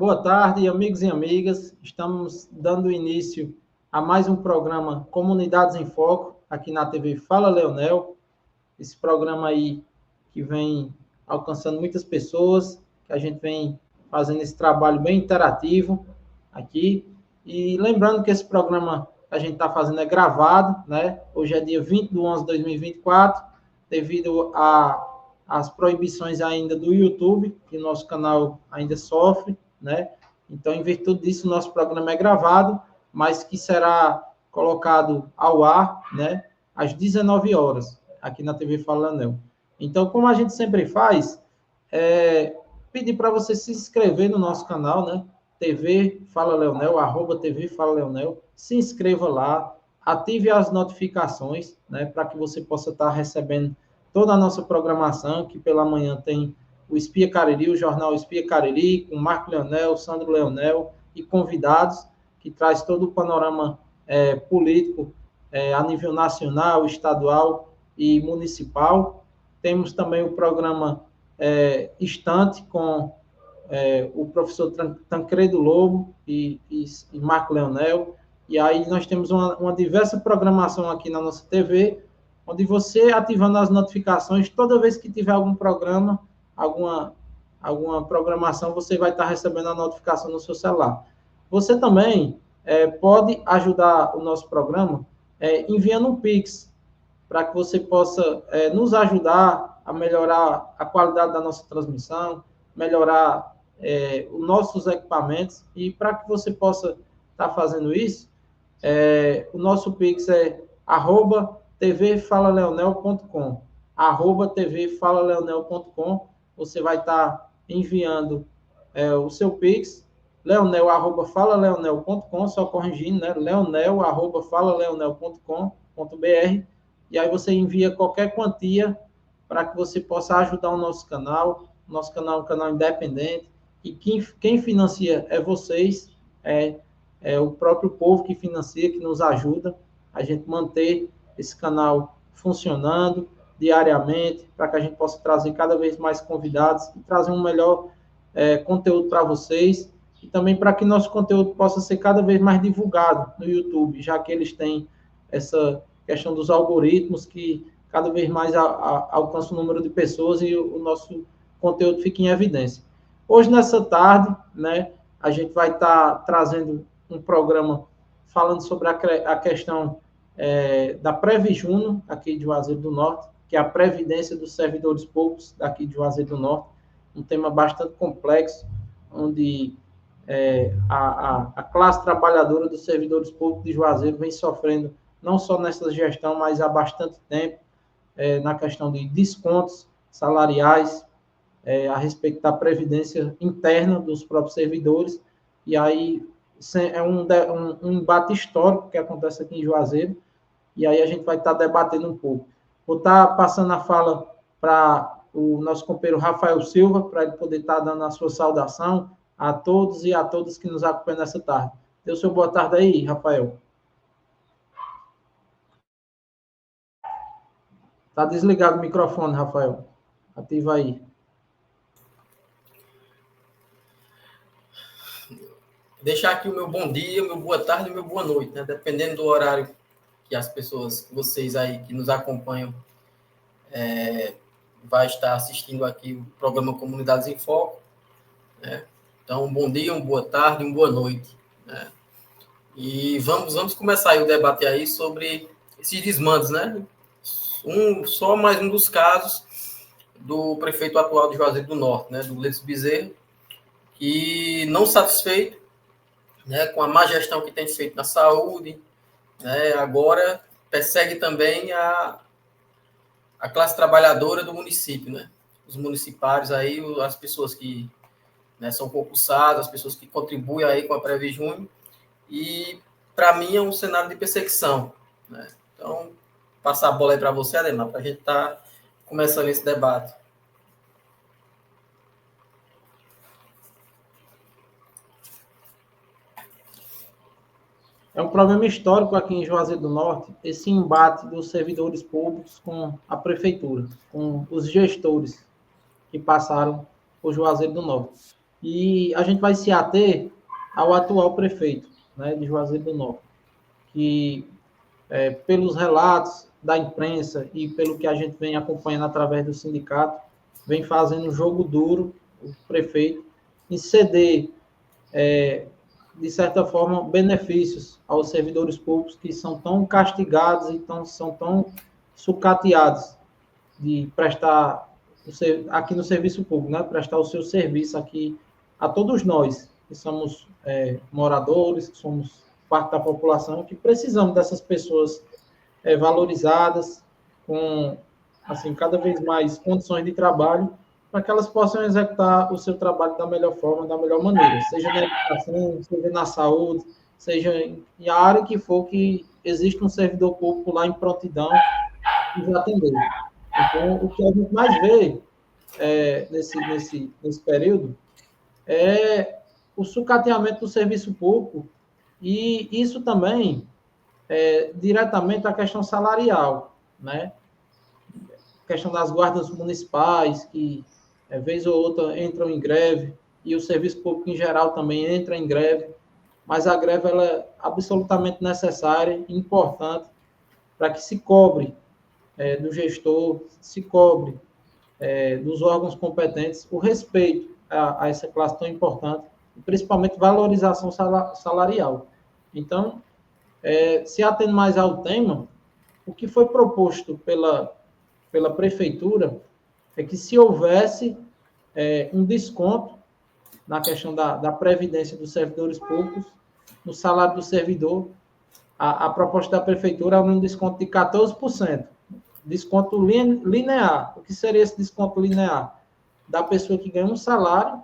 Boa tarde, amigos e amigas. Estamos dando início a mais um programa Comunidades em Foco, aqui na TV Fala Leonel. Esse programa aí que vem alcançando muitas pessoas, que a gente vem fazendo esse trabalho bem interativo aqui. E lembrando que esse programa que a gente está fazendo é gravado, né? Hoje é dia 20 de 11 de 2024, devido às proibições ainda do YouTube, que o nosso canal ainda sofre, né? Então, em virtude disso, o nosso programa é gravado, mas que será colocado ao ar, né? Às 19 horas, aqui na TV Fala Leonel. Então, como a gente sempre faz, pedir para você se inscrever no nosso canal, né? TV Fala Leonel, @TV Fala Leonel. Se inscreva lá, ative as notificações, né? Para que você possa estar recebendo toda a nossa programação, que pela manhã tem o Espia Cariri, o jornal Espia Cariri, com Marco Leonel, Sandro Leonel e convidados, que traz todo o panorama político a nível nacional, estadual e municipal. Temos também o programa Estante, com o professor Tancredo Lobo e Marco Leonel. E aí nós temos uma diversa programação aqui na nossa TV, onde você, ativando as notificações, toda vez que tiver algum programa, alguma programação, você vai estar recebendo a notificação no seu celular. Você também pode ajudar o nosso programa enviando um Pix, para que você possa nos ajudar a melhorar a qualidade da nossa transmissão, melhorar os nossos equipamentos, e para que você possa estar fazendo isso, o nosso Pix é @tvfalaleonel.com, @tvfalaleonel.com. Você vai estar enviando o seu Pix, leonel@falaleonel.com, só corrigindo, né? leonel@falaleonel.com.br, e aí você envia qualquer quantia para que você possa ajudar o nosso canal. Nosso canal é um canal independente, e quem financia é vocês, é o próprio povo que financia, que nos ajuda a gente manter esse canal funcionando diariamente, para que a gente possa trazer cada vez mais convidados e trazer um melhor conteúdo para vocês, e também para que nosso conteúdo possa ser cada vez mais divulgado no YouTube, já que eles têm essa questão dos algoritmos que cada vez mais alcança o número de pessoas e o nosso conteúdo fica em evidência. Hoje, nessa tarde, né, a gente vai estar trazendo um programa falando sobre a questão da Previjuno, aqui de Juazeiro do Norte, que é a Previdência dos Servidores Públicos daqui de Juazeiro do Norte, um tema bastante complexo, onde a classe trabalhadora dos servidores públicos de Juazeiro vem sofrendo, não só nessa gestão, mas há bastante tempo, na questão de descontos salariais, a respeito da previdência interna dos próprios servidores. E aí é um embate histórico que acontece aqui em Juazeiro, e aí a gente vai estar debatendo um pouco. Vou estar passando a fala para o nosso companheiro Rafael Silva, para ele poder estar dando a sua saudação a todos e a todas que nos acompanham nessa tarde. Dê o seu boa tarde aí, Rafael. Está desligado o microfone, Rafael. Ativa aí. Deixar aqui o meu bom dia, meu boa tarde e meu boa noite, né? Dependendo do horário que as pessoas, vocês aí que nos acompanham, vai estar assistindo aqui o programa Comunidades em Foco, né? Então, um bom dia, uma boa tarde, uma boa noite, né? E vamos começar aí o debate aí sobre esses desmandos, né? Só mais um dos casos do prefeito atual de Juazeiro do Norte, né? Do Gleison Bezerra, que não satisfeito, né, com a má gestão que tem feito na saúde, né, agora persegue também a classe trabalhadora do município, né? Os municipários aí, as pessoas que, né, são concursadas, as pessoas que contribuem aí com a Previjuno, e para mim é um cenário de perseguição, né? Então, passar a bola aí para você, Ademar, para a gente estar começando esse debate. É um problema histórico aqui em Juazeiro do Norte, esse embate dos servidores públicos com a prefeitura, com os gestores que passaram por Juazeiro do Norte. E a gente vai se ater ao atual prefeito, né, de Juazeiro do Norte, que, pelos relatos da imprensa e pelo que a gente vem acompanhando através do sindicato, vem fazendo um jogo duro, o prefeito, em ceder, de certa forma, benefícios aos servidores públicos que são tão castigados e são tão sucateados de prestar aqui no serviço público, né? Prestar o seu serviço aqui a todos nós, que somos moradores, que somos parte da população, que precisamos dessas pessoas valorizadas, com, assim, cada vez mais condições de trabalho, para que elas possam executar o seu trabalho da melhor forma, da melhor maneira, seja na educação, seja na saúde, seja em a área que for que existe um servidor público lá em prontidão e já atender. Então, o que a gente mais vê nesse período é o sucateamento do serviço público, e isso também diretamente a questão salarial, né? A questão das guardas municipais, que vez ou outra entram em greve, e o serviço público em geral também entra em greve, mas a greve ela é absolutamente necessária e importante para que se cobre do gestor, se cobre dos órgãos competentes o respeito a essa classe tão importante, e principalmente valorização salarial. Então, se atendo mais ao tema, o que foi proposto pela prefeitura é que se houvesse um desconto na questão da previdência dos servidores públicos, no salário do servidor, a proposta da prefeitura é um desconto de 14%. Desconto linear. O que seria esse desconto linear? Da pessoa que ganha um salário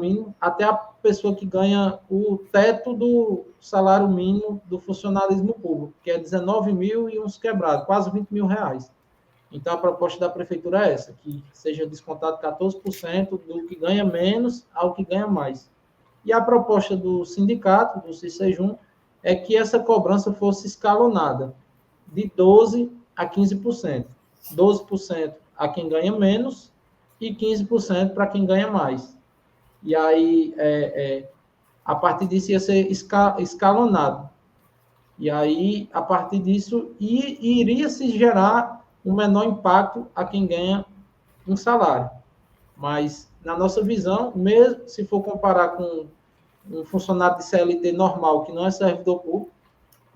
mínimo, até a pessoa que ganha o teto do salário mínimo do funcionalismo público, que é 19 mil e uns quebrados, quase 20 mil reais. Então, a proposta da prefeitura é essa, que seja descontado 14% do que ganha menos ao que ganha mais. E a proposta do sindicato, do CISEJUM, é que essa cobrança fosse escalonada, de 12% a 15%. 12% a quem ganha menos e 15% para quem ganha mais. E aí, a partir disso, ia ser escalonado. E aí, a partir disso, iria se gerar um menor impacto a quem ganha um salário. Mas, na nossa visão, mesmo se for comparar com um funcionário de CLT normal, que não é servidor público,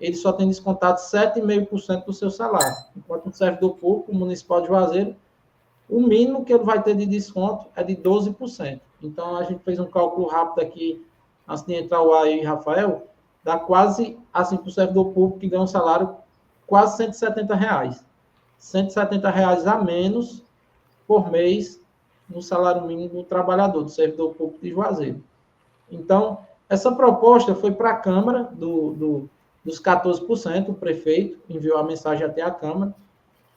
ele só tem descontado 7,5% do seu salário. Enquanto um servidor público municipal de Juazeiro, o mínimo que ele vai ter de desconto é de 12%. Então, a gente fez um cálculo rápido aqui, antes de entrar o ar aí, Rafael, dá quase, assim, para o servidor público que ganha um salário quase R$170. R$170 a menos por mês no salário mínimo do trabalhador, do servidor público de Juazeiro. Então, essa proposta foi para a Câmara dos 14%, o prefeito enviou a mensagem até a Câmara,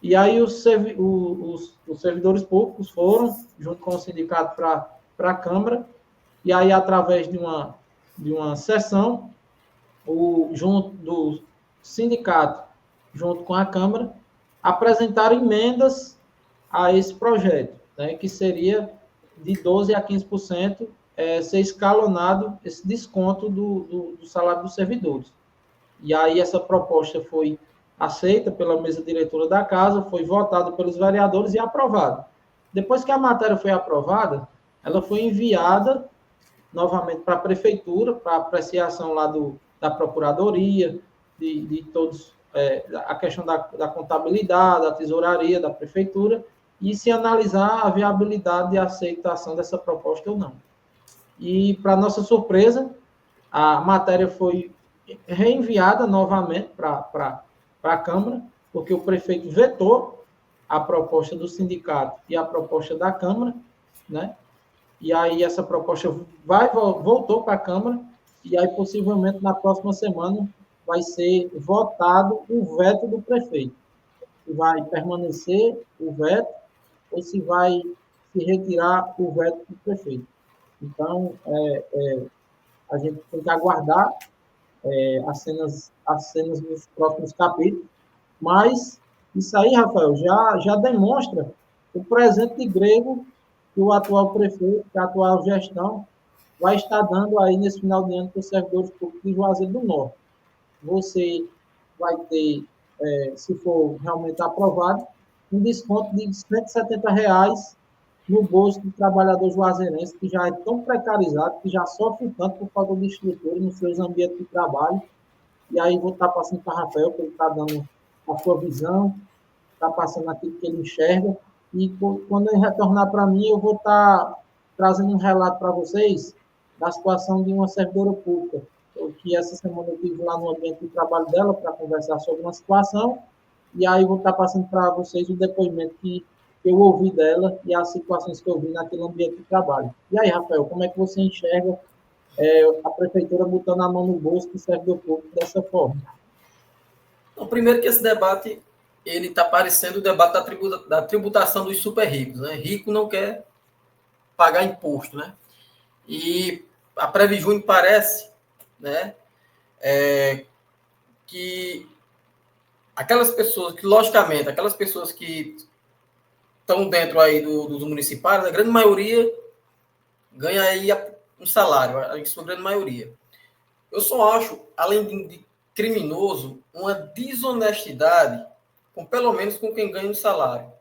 e aí os servidores públicos foram, junto com o sindicato, para a Câmara, e aí, através de uma sessão, junto do sindicato, junto com a Câmara, apresentaram emendas a esse projeto, né, que seria de 12% a 15%, ser escalonado esse desconto do salário dos servidores. E aí essa proposta foi aceita pela mesa diretora da casa, foi votada pelos vereadores e aprovada. Depois que a matéria foi aprovada, ela foi enviada novamente para a prefeitura, para apreciação lá da procuradoria, de todos, a questão da contabilidade, da tesouraria, da prefeitura, e se analisar a viabilidade de aceitação dessa proposta ou não. E, para nossa surpresa, a matéria foi reenviada novamente para a Câmara, porque o prefeito vetou a proposta do sindicato e a proposta da Câmara, né? E aí essa proposta voltou para a Câmara, e aí possivelmente na próxima semana vai ser votado o veto do prefeito. Se vai permanecer o veto ou se vai se retirar o veto do prefeito. Então, a gente tem que aguardar as cenas dos próximos capítulos, mas isso aí, Rafael, já demonstra o presente de grego que o atual prefeito, que a atual gestão, vai estar dando aí nesse final de ano para os servidores públicos de Juazeiro do Norte. Você vai ter, se for realmente aprovado, um desconto de R$ 170 no bolso do trabalhador juazeirense, que já é tão precarizado, que já sofre tanto por falta de estrutura nos seus ambientes de trabalho. E aí vou estar passando para o Rafael, que ele está dando a sua visão, está passando aquilo que ele enxerga. E quando ele retornar para mim, eu vou estar trazendo um relato para vocês da situação de uma servidora pública, que essa semana eu estive lá no ambiente de trabalho dela para conversar sobre uma situação, e aí vou estar passando para vocês o depoimento que eu ouvi dela e as situações que eu vi naquele ambiente de trabalho. E aí, Rafael, como é que você enxerga a prefeitura botando a mão no bolso do servidor público dessa forma? Então, primeiro que esse debate ele está parecendo o debate da tributação dos super ricos, né? Rico não quer pagar imposto, né? E a Previjune parece, né, que aquelas pessoas que, logicamente, aquelas pessoas que estão dentro aí dos municipários, a grande maioria ganha aí um salário, em sua grande maioria. Eu só acho, além de criminoso, uma desonestidade, pelo menos com quem ganha um salário.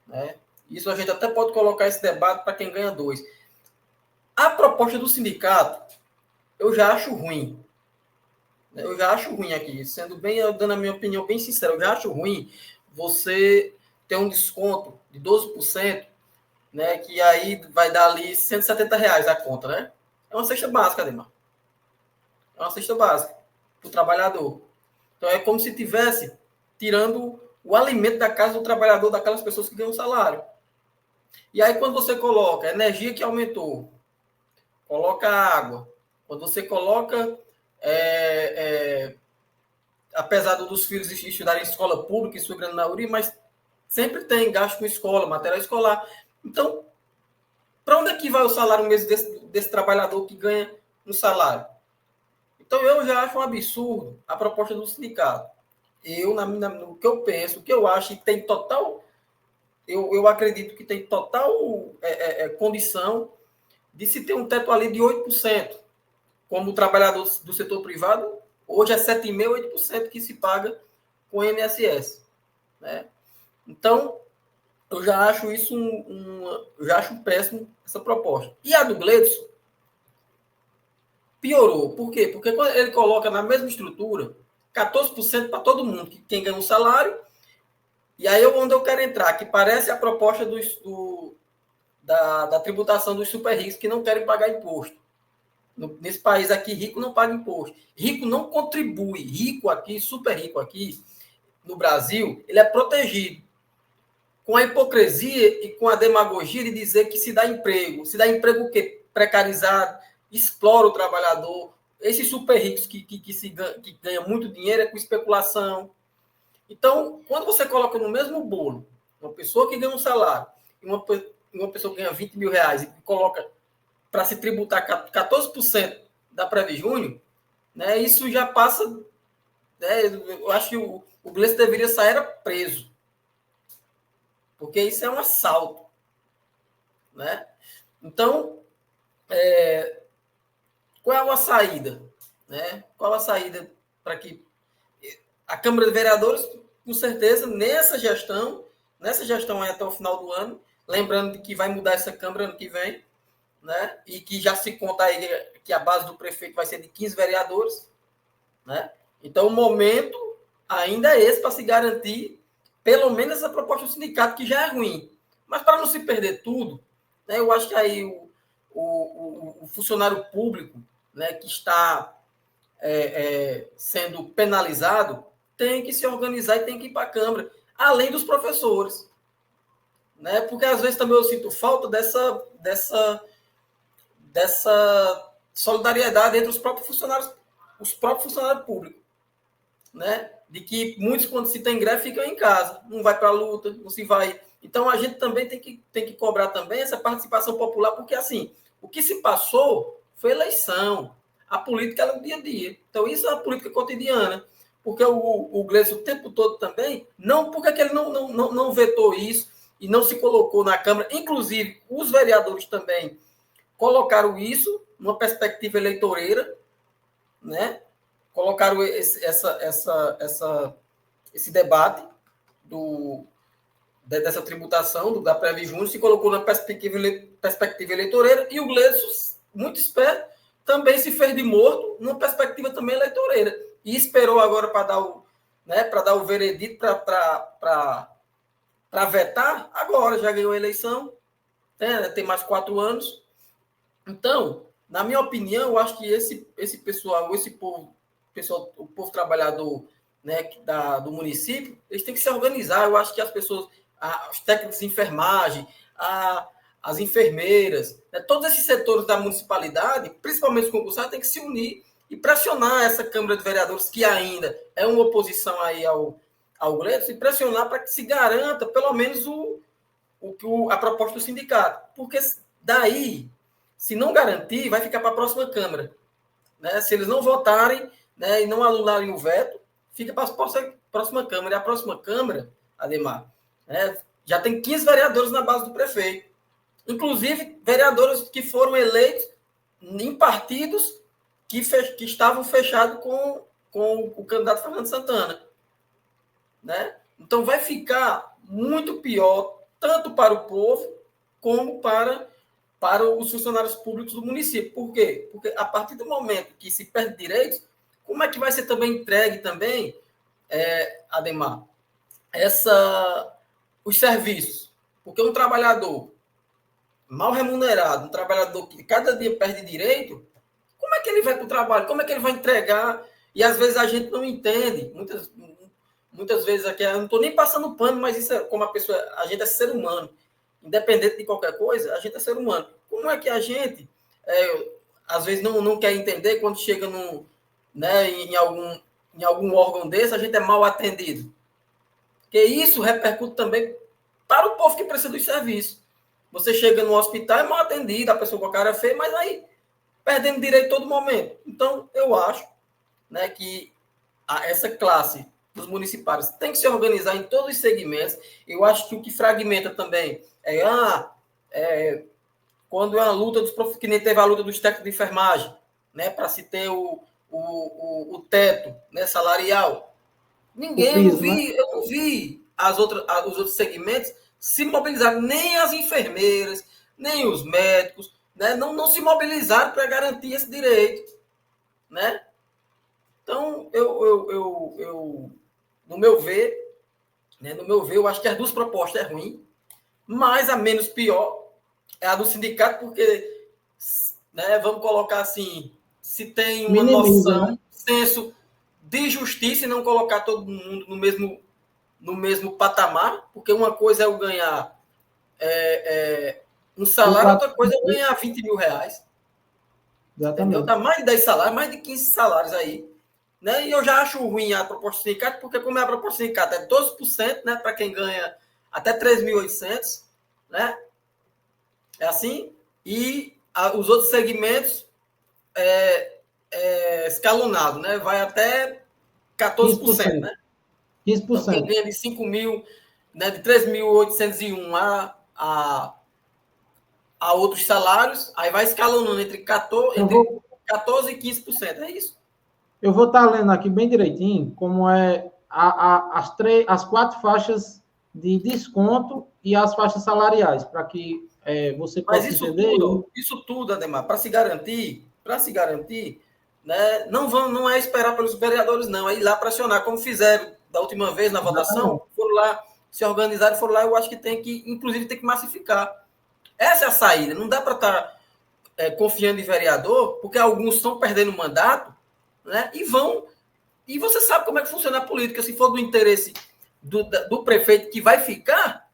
Né? Isso a gente até pode colocar esse debate para quem ganha 2. A proposta do sindicato, eu já acho ruim. Eu já acho ruim aqui, sendo bem, dando a minha opinião bem sincera, eu já acho ruim você ter um desconto de 12%, né, que aí vai dar ali R$ 170 a conta, né? É uma cesta básica, Ademar. É uma cesta básica para o trabalhador. Então, é como se tivesse tirando o alimento da casa do trabalhador, daquelas pessoas que ganham salário. E aí, quando você coloca a energia que aumentou, coloca a água, quando você coloca, apesar dos filhos estudarem em escola pública, em sua grande maioria, mas sempre tem gasto com escola, material escolar. Então, para onde é que vai o salário mesmo desse trabalhador que ganha um salário? Então, eu já acho um absurdo a proposta do sindicato. No que eu penso, o que eu acho, que tem total... Eu acredito que tem total condição de se ter um teto ali de 8%. Como o trabalhador do setor privado, hoje é 7,5%, 8% que se paga com o INSS. Né? Então, eu já acho isso eu já acho péssimo essa proposta. E a do Gleidson piorou. Por quê? Porque quando ele coloca na mesma estrutura 14% para todo mundo, quem ganha um salário, e aí onde eu quero entrar, que parece a proposta da tributação dos super ricos que não querem pagar imposto. Nesse país aqui, rico não paga imposto. Rico não contribui. Rico aqui, super rico aqui, no Brasil, ele é protegido. Com a hipocrisia e com a demagogia de dizer que se dá emprego. Se dá emprego o quê? Precarizado, explora o trabalhador. Esses super ricos que ganham muito dinheiro é com especulação. Então, quando você coloca no mesmo bolo uma pessoa que ganha um salário e uma pessoa que ganha 20 mil reais e coloca para se tributar 14% da Previjune, né, isso já passa... Né, eu acho que o Gleison deveria sair preso. Porque isso é um assalto. Né? Então, qual é a saída? Né? Qual a saída para que a Câmara de Vereadores, com certeza, nessa gestão aí até o final do ano, lembrando de que vai mudar essa Câmara ano que vem, né? E que já se conta aí que a base do prefeito vai ser de 15 vereadores. Né? Então, o momento ainda é esse para se garantir pelo menos essa proposta do sindicato, que já é ruim. Mas para não se perder tudo, né, eu acho que aí o funcionário público, né, que está sendo penalizado tem que se organizar e tem que ir para a Câmara, além dos professores. Né? Porque às vezes também eu sinto falta dessa solidariedade entre os próprios funcionários públicos. Né? De que muitos, quando se tem greve, ficam em casa, não vai para a luta, não se vai. Então, a gente também tem que cobrar também essa participação popular, porque, assim, o que se passou foi eleição. A política é o dia a dia. Então, isso é a política cotidiana. Porque o Gleison o tempo todo também, não, porque que ele não vetou isso, e não se colocou na Câmara. Inclusive, os vereadores também colocaram isso numa perspectiva eleitoreira, né? Colocaram esse debate dessa tributação da Previjúnior, se colocou na perspectiva eleitoreira, e o Gleison, muito esperto, também se fez de morto numa perspectiva também eleitoreira. E esperou agora para dar o veredito para vetar, agora já ganhou a eleição, né? Tem mais 4 anos. Então, na minha opinião, eu acho que esse pessoal, o povo trabalhador, né, do município, eles têm que se organizar. Eu acho que as pessoas, os técnicos de enfermagem, as enfermeiras, né, todos esses setores da municipalidade, principalmente os concursados, têm que se unir e pressionar essa Câmara de Vereadores, que ainda é uma oposição aí ao Gleison, e pressionar para que se garanta, pelo menos, a proposta do sindicato. Porque daí, se não garantir, vai ficar para a próxima Câmara. Né? Se eles não votarem, né, e não anularem o veto, fica para a próxima Câmara. E a próxima Câmara, Ademar, né, já tem 15 vereadores na base do prefeito. Inclusive, vereadores que foram eleitos em partidos que estavam fechados com o candidato Fernando Santana. Né? Então, vai ficar muito pior, tanto para o povo, como para os funcionários públicos do município. Por quê? Porque a partir do momento que se perde direitos, como é que vai ser também entregue também, Ademar, os serviços? Porque um trabalhador mal remunerado, um trabalhador que cada dia perde direito, como é que ele vai para o trabalho? Como é que ele vai entregar? E às vezes a gente não entende. Muitas vezes aqui, eu não estou nem passando pano, mas isso é como a gente é ser humano. Independente de qualquer coisa, a gente é ser humano. Como é que a gente, às vezes, não quer entender quando chega em algum órgão desse, a gente é mal atendido? Porque isso repercute também para o povo que precisa dos serviços. Você chega no hospital, é mal atendido, a pessoa com a cara feia, mas aí perdendo direito todo momento. Então, eu acho, né, que essa classe dos municipários tem que se organizar em todos os segmentos. Eu acho que o que fragmenta também quando é uma luta que nem teve a luta dos técnicos de enfermagem, né, para se ter o teto, né, salarial. Eu não vi os outros segmentos se mobilizar, nem as enfermeiras, nem os médicos, né, não se mobilizaram para garantir esse direito, né? Então, no meu ver, eu acho que as duas propostas é ruim, mas a menos pior é a do sindicato, porque, né, vamos colocar assim, se tem uma noção, né? Senso de justiça e não colocar todo mundo no mesmo patamar, porque uma coisa é eu ganhar um salário, outra coisa é eu ganhar 20 mil reais. Exatamente. Entendeu? Dá mais de 10 salários, mais de 15 salários aí. Né? E eu já acho ruim a proposta do sindicato, porque como a proposta do sindicato é 12%, né, para quem ganha até 3.800, né? É assim. E os outros segmentos escalonado, né? Vai até 14%, né? 15%. Então, quem ganha de 5 mil, né, de 3.801 a outros salários, aí vai escalonando entre 14 e 15%. É isso. Eu vou estar lendo aqui bem direitinho como é as 4 faixas de desconto e as faixas salariais, para que você possa entender. Isso tudo, Ademar, para se garantir, né, não é esperar pelos vereadores, não, é ir lá pressionar, como fizeram da última vez na votação, foram lá, se organizaram, foram lá, eu acho que inclusive tem que massificar. Essa é a saída, não dá para estar confiando em vereador, porque alguns estão perdendo o mandato, né, e você sabe como é que funciona a política, se for do interesse do prefeito que vai ficar,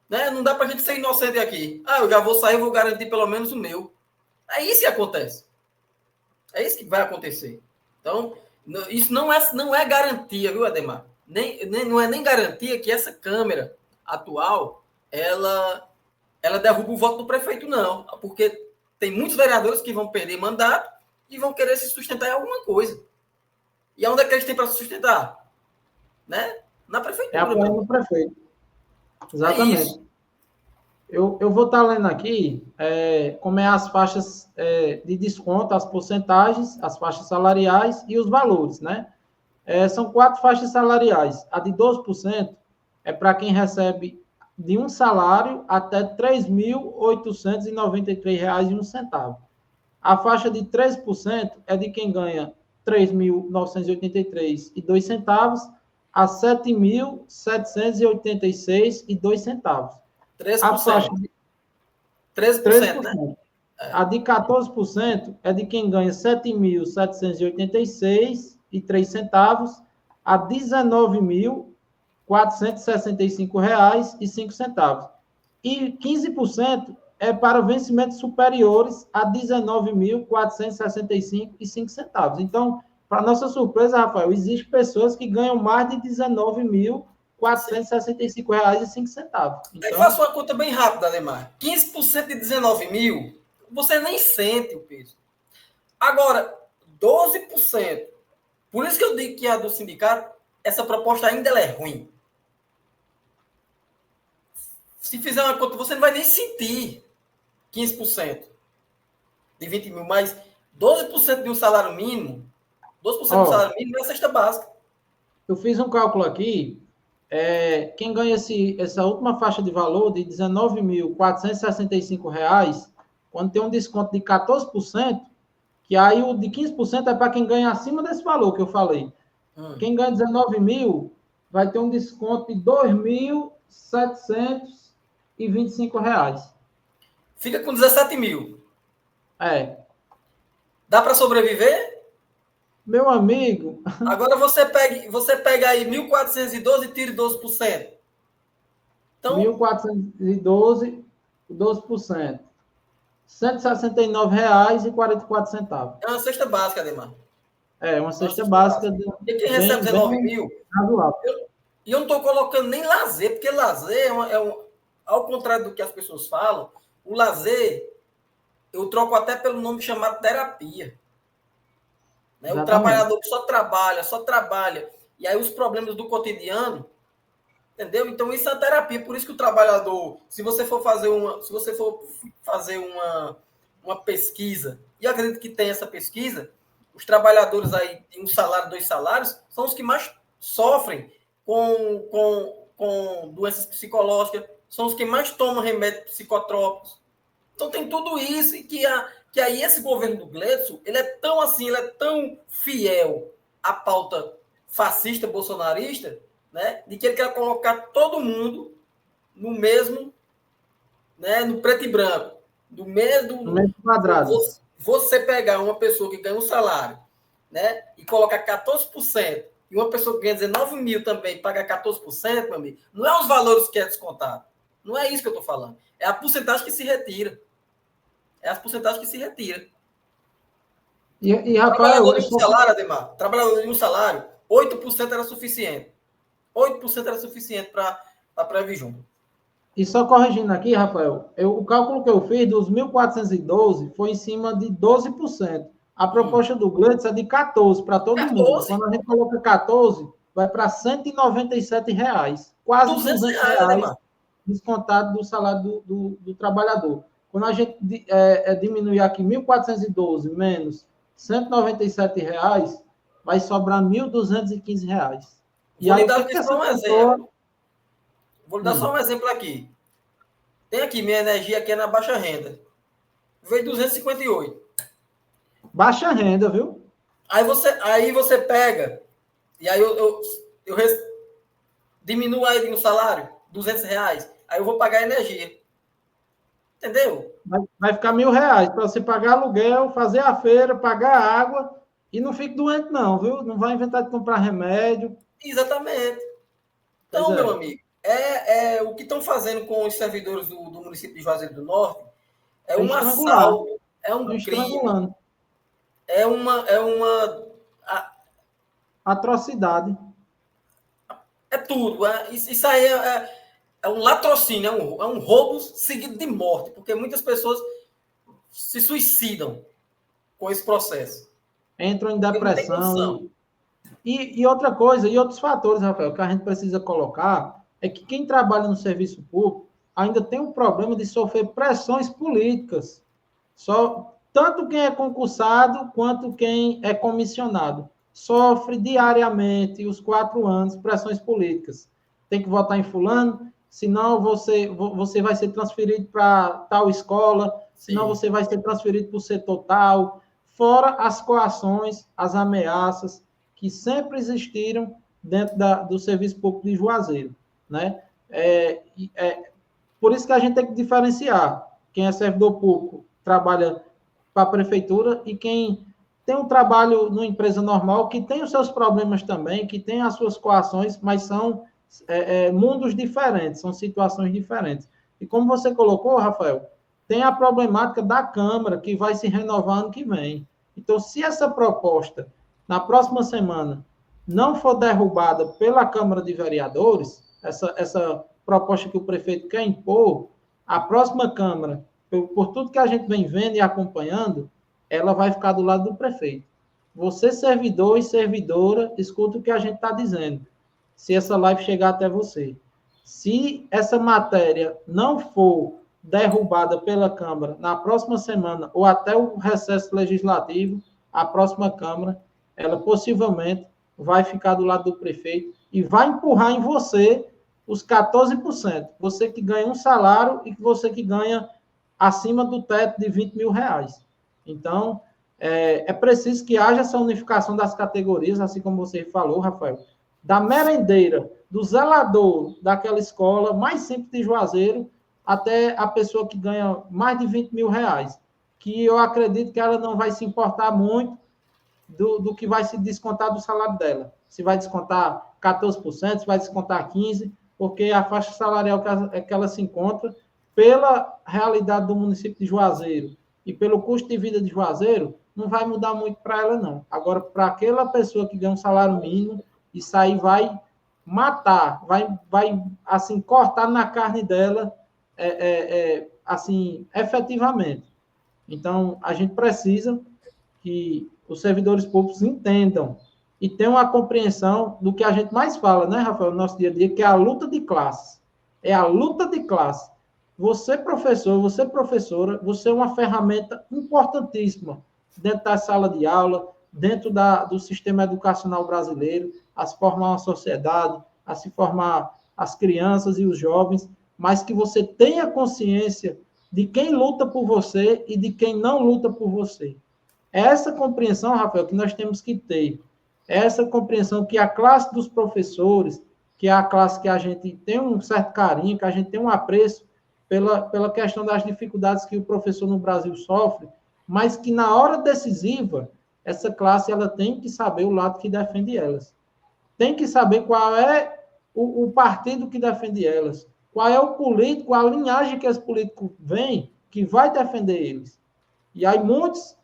né, não dá para a gente ser inocente aqui. Eu já vou sair, eu vou garantir pelo menos o meu. É isso que acontece. É isso que vai acontecer. Então, isso não é garantia, viu, Ademar? Não é nem garantia que essa Câmara atual, ela derruba o voto do prefeito, não. Porque tem muitos vereadores que vão perder mandato e vão querer se sustentar em alguma coisa. E onde é que eles têm para se sustentar? Né? Na prefeitura. É apoiando o prefeito. Exatamente. Eu vou estar lendo aqui como é as faixas de desconto, as porcentagens, as faixas salariais e os valores, né? São 4 faixas salariais. A de 12% é para quem recebe de um salário até R$ 3.893,01. A faixa de 13% é de quem ganha R$ 3.983,02 a R$ 7.786,02. A faixa 13%. de 13%, né? 13%. A de 14% é de quem ganha R$ 7.786,03 a R$ 19.465,05. E 15% é para vencimentos superiores a R$ 19.465,05. Então, para nossa surpresa, Rafael, existem pessoas que ganham mais de R$ 19.465,05. Aí Então, faço uma conta bem rápida, Ademar. 15% de 19 mil, você nem sente o peso. Agora, 12%. Por isso que eu digo que a do sindicato, essa proposta ainda ela é ruim. Se fizer uma conta, você não vai nem sentir 15% de 20 mil, mas 12% de um salário mínimo, 12% do salário mínimo é a cesta básica. Eu fiz um cálculo aqui. Quem ganha essa última faixa de valor de R$ 19.465, quando tem um desconto de 14%, que aí o de 15% é para quem ganha acima desse valor que eu falei. Quem ganha 19 mil vai ter um desconto de R$ 2.725. Fica com 17 mil. Dá para sobreviver? Meu amigo. Agora você pega aí 1.412 e tire 12%. Então, 1.412, 12%. R$ 169,44. É uma cesta básica, Ademar. Uma cesta básica. E quem recebe 19 mil, e eu não estou colocando nem lazer, porque lazer ao contrário do que as pessoas falam, o lazer eu troco até pelo nome chamado terapia. Né? O trabalhador que só trabalha, e aí os problemas do cotidiano, entendeu? Então isso é terapia, por isso que o trabalhador, se você for fazer uma pesquisa, e eu acredito que tem essa pesquisa, os trabalhadores aí de um salário, 2 salários, são os que mais sofrem com doenças psicológicas, são os que mais tomam remédios psicotrópicos. Então tem tudo isso, e que aí esse governo do Gleidson, ele é tão assim, ele é tão fiel à pauta fascista, bolsonarista, né, de que ele quer colocar todo mundo no mesmo, né, no preto e branco, no mesmo quadrado. Você pegar uma pessoa que ganha um salário, né, e colocar 14%, e uma pessoa que ganha 19 mil também paga 14%, meu amigo, não é os valores que é descontado. Não é isso que eu estou falando. É a porcentagem que se retira. É as porcentagens que se retira. E Rafael, trabalhador de um salário, Ademar, trabalhador de um salário, 8% era suficiente. 8% era suficiente para a Previsão. E só corrigindo aqui, Rafael, o cálculo que eu fiz dos 1.412 foi em cima de 12%. A proposta do Gleidson é de 14% para todo 14? Mundo. Quando a gente coloca 14%, vai para R$ 197, quase R$ 200 descontado do salário do trabalhador. Quando a gente diminuir aqui 1.412 menos R$ 197, vai sobrar R$ 1.215. E aí, dar aqui só um exemplo. Vou dar só um exemplo aqui. Tem aqui, minha energia aqui é na baixa renda. Veio 258. Baixa renda, viu? Aí você pega, e aí eu diminuo aí no salário, R$200. Aí eu vou pagar energia. Entendeu? Vai ficar R$ 1.000 para você pagar aluguel, fazer a feira, pagar água e não fique doente, não, viu? Não vai inventar de comprar remédio. Exatamente. Então, meu amigo, o que estão fazendo com os servidores do município de Juazeiro do Norte é um assalto, é um crime, é uma atrocidade. É tudo. Isso aí é um latrocínio, é um roubo seguido de morte, porque muitas pessoas se suicidam com esse processo. Entram em depressão. E outra coisa, e outros fatores, Rafael, que a gente precisa colocar, é que quem trabalha no serviço público, ainda tem um problema de sofrer pressões políticas. Tanto quem é concursado quanto quem é comissionado sofre diariamente, os 4 anos, pressões políticas. Tem que votar em fulano, senão você vai ser transferido para tal escola, senão você vai ser transferido para o setor tal, fora as coações, as ameaças que sempre existiram dentro do Serviço Público de Juazeiro, né? Por isso que a gente tem que diferenciar quem é servidor público, trabalha para a prefeitura, e quem tem um trabalho numa empresa normal, que tem os seus problemas também, que tem as suas coações, mas são mundos diferentes, são situações diferentes. E como você colocou, Rafael, tem a problemática da Câmara, que vai se renovar ano que vem. Então, se essa proposta, na próxima semana, não for derrubada pela Câmara de Vereadores, essa proposta que o prefeito quer impor, a próxima Câmara, por tudo que a gente vem vendo e acompanhando, ela vai ficar do lado do prefeito. Você, servidor e servidora, escuta o que a gente está dizendo, se essa live chegar até você. Se essa matéria não for derrubada pela Câmara na próxima semana, ou até o recesso legislativo, a próxima Câmara, ela possivelmente vai ficar do lado do prefeito e vai empurrar em você os 14%. Você que ganha um salário e você que ganha acima do teto de 20 mil reais. Então, é preciso que haja essa unificação das categorias, assim como você falou, Rafael, da merendeira, do zelador daquela escola mais simples de Juazeiro, até a pessoa que ganha mais de 20 mil reais, que eu acredito que ela não vai se importar muito do que vai se descontar do salário dela. Se vai descontar 14%, se vai descontar 15%, porque a faixa salarial que ela se encontra, pela realidade do município de Juazeiro e pelo custo de vida de Juazeiro, não vai mudar muito para ela, não. Agora, para aquela pessoa que ganha um salário mínimo, isso aí vai matar, vai assim, cortar na carne dela, assim, efetivamente. Então, a gente precisa que os servidores públicos entendam e tenham uma compreensão do que a gente mais fala, né, Rafael, no nosso dia a dia, que é a luta de classes. É a luta de classes. Você, professor, você, professora, você é uma ferramenta importantíssima dentro da sala de aula, dentro do sistema educacional brasileiro, a se formar uma sociedade, a se formar as crianças e os jovens, mas que você tenha consciência de quem luta por você e de quem não luta por você. É essa compreensão, Rafael, que nós temos que ter. É essa compreensão que a classe dos professores, que é a classe que a gente tem um certo carinho, que a gente tem um apreço pela questão das dificuldades que o professor no Brasil sofre, mas que na hora decisiva, essa classe ela tem que saber o lado que defende elas. Tem que saber qual é o partido que defende elas, qual é o político, a linhagem que esse político vem, que vai defender eles. E aí muitos,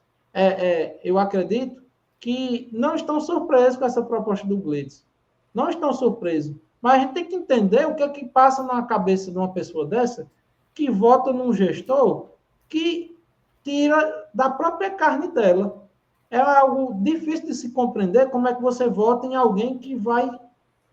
eu acredito, que não estão surpresos com essa proposta do Gleidson. Não estão surpresos. Mas a gente tem que entender o que é que passa na cabeça de uma pessoa dessa que vota num gestor que tira da própria carne dela. É algo difícil de se compreender como é que você vota em alguém que vai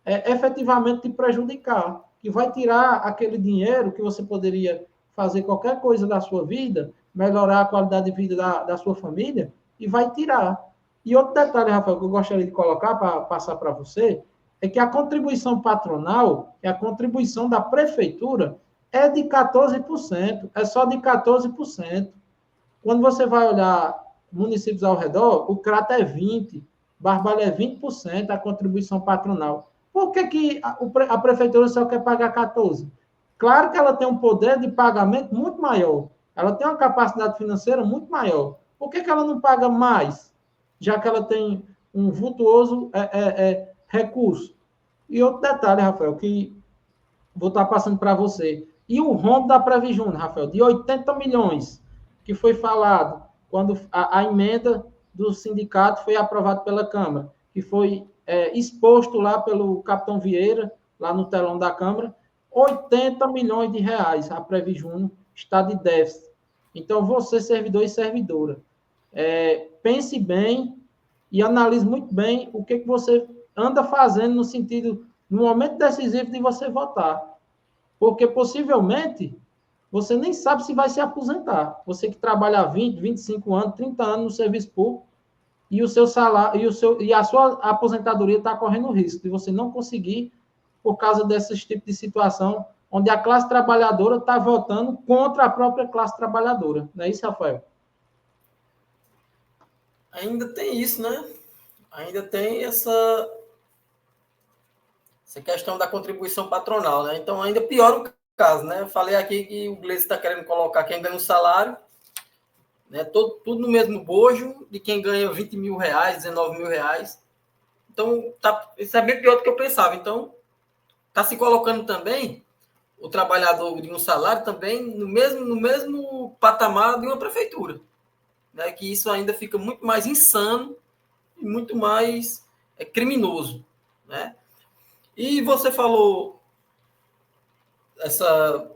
efetivamente te prejudicar, que vai tirar aquele dinheiro que você poderia fazer qualquer coisa da sua vida, melhorar a qualidade de vida da sua família, e vai tirar. E outro detalhe, Rafael, que eu gostaria de colocar para passar para você, é que a contribuição patronal, a contribuição da prefeitura, é de 14%, é só de 14%. Quando você vai olhar municípios ao redor, o Crato é 20%, Barbalha é 20% a contribuição patronal. Por que a prefeitura só quer pagar 14%? Claro que ela tem um poder de pagamento muito maior, ela tem uma capacidade financeira muito maior. Por que ela não paga mais, já que ela tem um vultuoso recurso? E outro detalhe, Rafael, que vou estar passando para você. E o rombo da Previjun, Rafael, de 80 milhões, que foi falado quando a emenda do sindicato foi aprovada pela Câmara, que foi exposto lá pelo capitão Vieira, lá no telão da Câmara, 80 milhões de reais a Previjun está de déficit. Então, você, servidor e servidora, pense bem e analise muito bem o que você anda fazendo no sentido, no momento decisivo de você votar. Porque possivelmente você nem sabe se vai se aposentar. Você que trabalha há 20, 25 anos, 30 anos no serviço público, e o seu salário e a sua aposentadoria está correndo risco de você não conseguir por causa desses tipos de situação onde a classe trabalhadora está votando contra a própria classe trabalhadora. Não é isso, Rafael? Ainda tem isso, né? Ainda tem essa questão da contribuição patronal, né? Então, ainda piora o caso, né? Eu falei aqui que o Gleice está querendo colocar quem ganha um salário, né? Tudo no mesmo bojo de quem ganha 20 mil reais, 19 mil reais. Então, isso é bem pior do que eu pensava. Então, está se colocando também o trabalhador de um salário também no mesmo patamar de uma prefeitura, né? Que isso ainda fica muito mais insano e muito mais criminoso, né? E você falou essa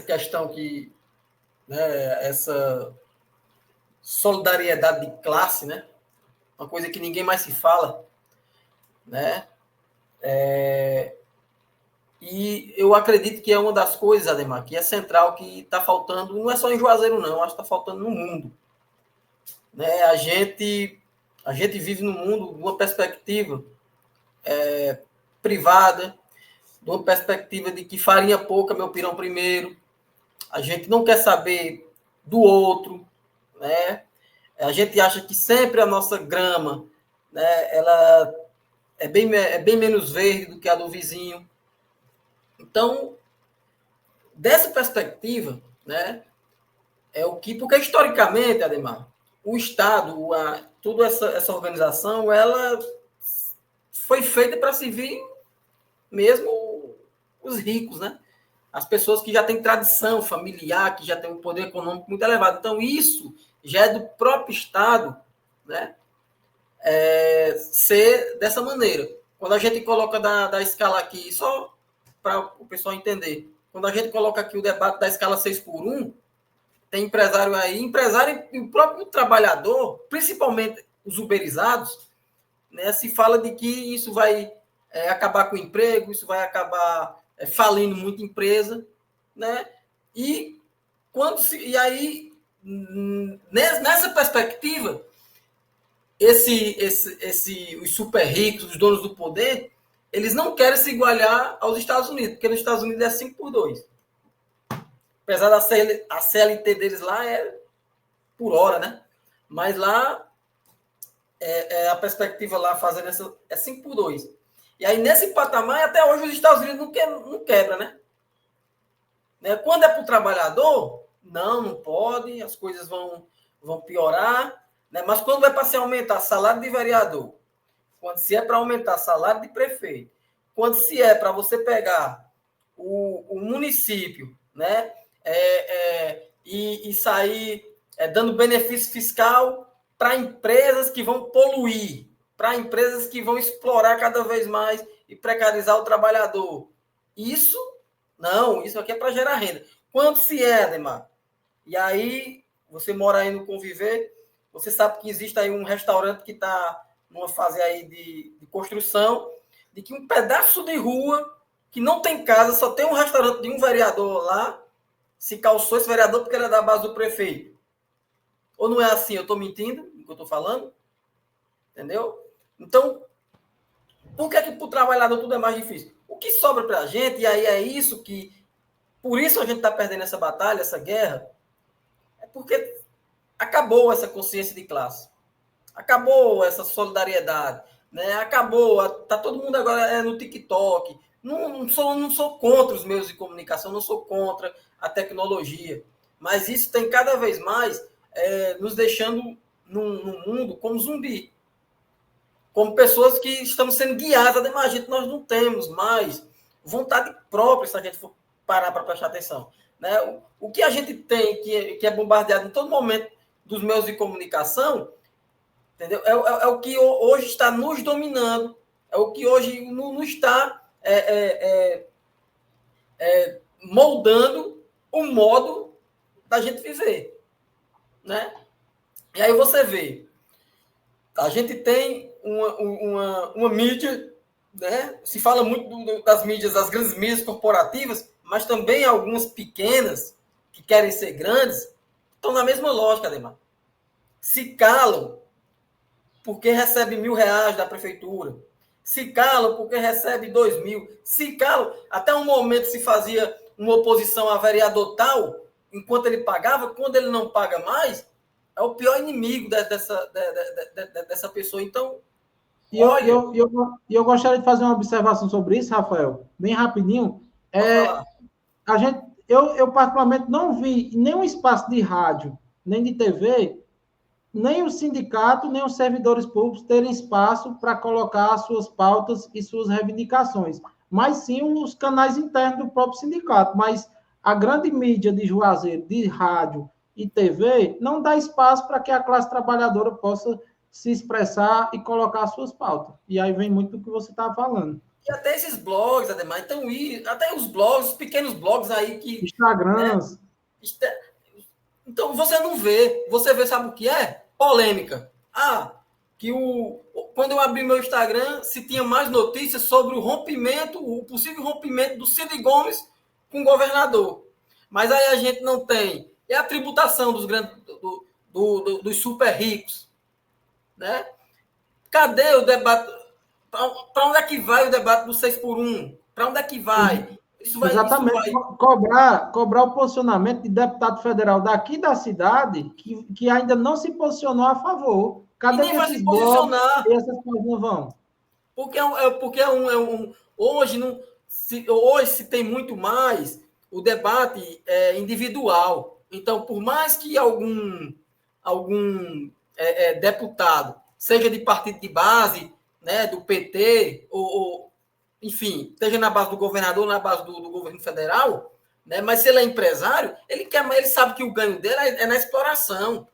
questão que, né, essa solidariedade de classe, né? Uma coisa que ninguém mais se fala, né? E eu acredito que é uma das coisas, Ademar, que é central, que está faltando, não é só em Juazeiro, não, acho que está faltando no mundo, né? A gente vive no mundo de uma perspectiva privada, de uma perspectiva de que farinha pouca, meu pirão primeiro. A gente não quer saber do outro, né? A gente acha que sempre a nossa grama, né, ela é bem menos verde do que a do vizinho. Então, dessa perspectiva, né, é o que, porque historicamente, Ademar, o Estado, toda essa organização, ela foi feita para servir mesmo os ricos, né? As pessoas que já têm tradição familiar, que já têm um poder econômico muito elevado. Então, isso já é do próprio Estado, né? Ser dessa maneira. Quando a gente coloca da escala aqui, só para o pessoal entender, quando a gente coloca aqui o debate da escala 6x1, tem empresário aí, empresário e o próprio trabalhador, principalmente os uberizados, né, se fala de que isso vai acabar com o emprego, isso vai acabar falindo muita empresa, né? E aí, nessa perspectiva, os super ricos, os donos do poder, eles não querem se igualar aos Estados Unidos, porque nos Estados Unidos é 5x2. Apesar da a CLT deles lá é por hora, né? Mas lá a perspectiva lá fazendo essa é 5x2. E aí, nesse patamar, até hoje os Estados Unidos não quebra, né? Quando é para o trabalhador, não pode, as coisas vão piorar, né? Mas quando é para se aumentar salário de vereador, quando se é para aumentar salário de prefeito, quando se é para você pegar o município, né? E sair dando benefício fiscal para empresas que vão poluir, para empresas que vão explorar cada vez mais e precarizar o trabalhador. Isso aqui é para gerar renda. Quando se é, Ademar? E aí, você mora aí no Conviver, você sabe que existe aí um restaurante que está numa fase aí de construção, de que um pedaço de rua que não tem casa, só tem um restaurante de um vereador lá, se calçou esse vereador porque ele é da base do prefeito. Ou não é assim? Eu estou mentindo no que eu estou falando? Entendeu? Então, por que para o trabalhador tudo é mais difícil? O que sobra para a gente, e aí é isso que... Por isso a gente está perdendo essa batalha, essa guerra, é porque acabou essa consciência de classe. Acabou essa solidariedade. Né? Acabou. Está todo mundo agora no TikTok. Não sou contra os meios de comunicação, não sou contra a tecnologia. Mas isso tem cada vez mais nos deixando num mundo como zumbi. Como pessoas que estamos sendo guiadas. Imagina, nós não temos mais vontade própria, se a gente for parar para prestar atenção. Né? O que a gente tem, que é bombardeado em todo momento dos meios de comunicação, entendeu? É o que hoje está nos dominando, é o que hoje nos está moldando o modo da gente viver. Né? E aí você vê, a gente tem uma mídia, né? Se fala muito das mídias, das grandes mídias corporativas, mas também algumas pequenas, que querem ser grandes, estão na mesma lógica, Ademar. Se calam porque recebe R$ 1.000 da prefeitura. Se calam porque recebe 2.000. Se calam. Até um momento se fazia uma oposição a vereador tal, enquanto ele pagava, quando ele não paga mais, é o pior inimigo dessa pessoa. Então, eu gostaria de fazer uma observação sobre isso, Rafael, bem rapidinho. Eu particularmente não vi nenhum espaço de rádio, nem de TV, nem o sindicato, nem os servidores públicos terem espaço para colocar suas pautas e suas reivindicações, mas sim os canais internos do próprio sindicato. Mas a grande mídia de Juazeiro, de rádio e TV, não dá espaço para que a classe trabalhadora possa se expressar e colocar suas pautas. E aí vem muito do que você estava falando. E até esses blogs, Ademar, então, até os blogs, os pequenos blogs aí que... Instagrams. Né, então, você não vê. Você vê, sabe o que é? Polêmica. Quando eu abri meu Instagram, se tinha mais notícias sobre o possível rompimento do Cid Gomes com o governador. Mas aí a gente não tem. É a tributação dos grandes, dos super ricos. Né? Cadê o debate? Para onde é que vai o debate do 6x1? Para onde é que vai? Exatamente. Cobrar o posicionamento de deputado federal daqui da cidade que ainda não se posicionou a favor. Cadê que esses blogs e essas coisas não vão? Porque hoje se tem muito mais o debate individual. Então, por mais que algum deputado seja de partido de base, né, do PT, enfim, esteja na base do governador, na base do governo federal, né, mas se ele é empresário, ele sabe que o ganho dele é na exploração,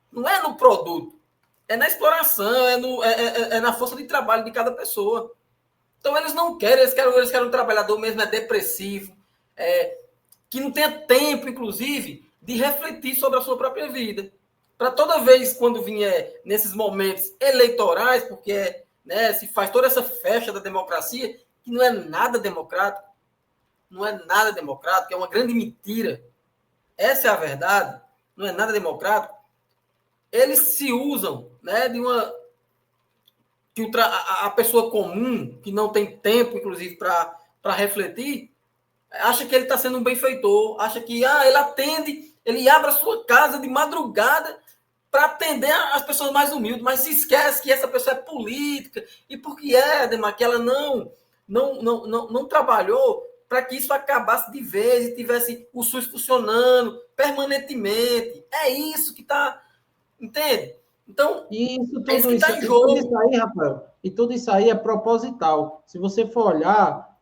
não é no produto, é na exploração, é na força de trabalho de cada pessoa. Então, eles não querem, eles querem um trabalhador mesmo depressivo, que não tenha tempo, inclusive, de refletir sobre a sua própria vida. Para toda vez, quando vier nesses momentos eleitorais, porque se faz toda essa festa da democracia, que não é nada democrático, é uma grande mentira. Essa é a verdade, não é nada democrático. Eles se usam, que a pessoa comum, que não tem tempo, inclusive, para refletir, acha que ele está sendo um benfeitor, acha que ele atende, ele abre a sua casa de madrugada para atender as pessoas mais humildes, mas se esquece que essa pessoa é política, e porque Ademar, que ela não trabalhou para que isso acabasse de vez e tivesse o SUS funcionando permanentemente. É isso que está... Entende? Então, tudo isso que está em jogo. Tudo isso aí, Rafael, e tudo isso aí é proposital. Se você for olhar,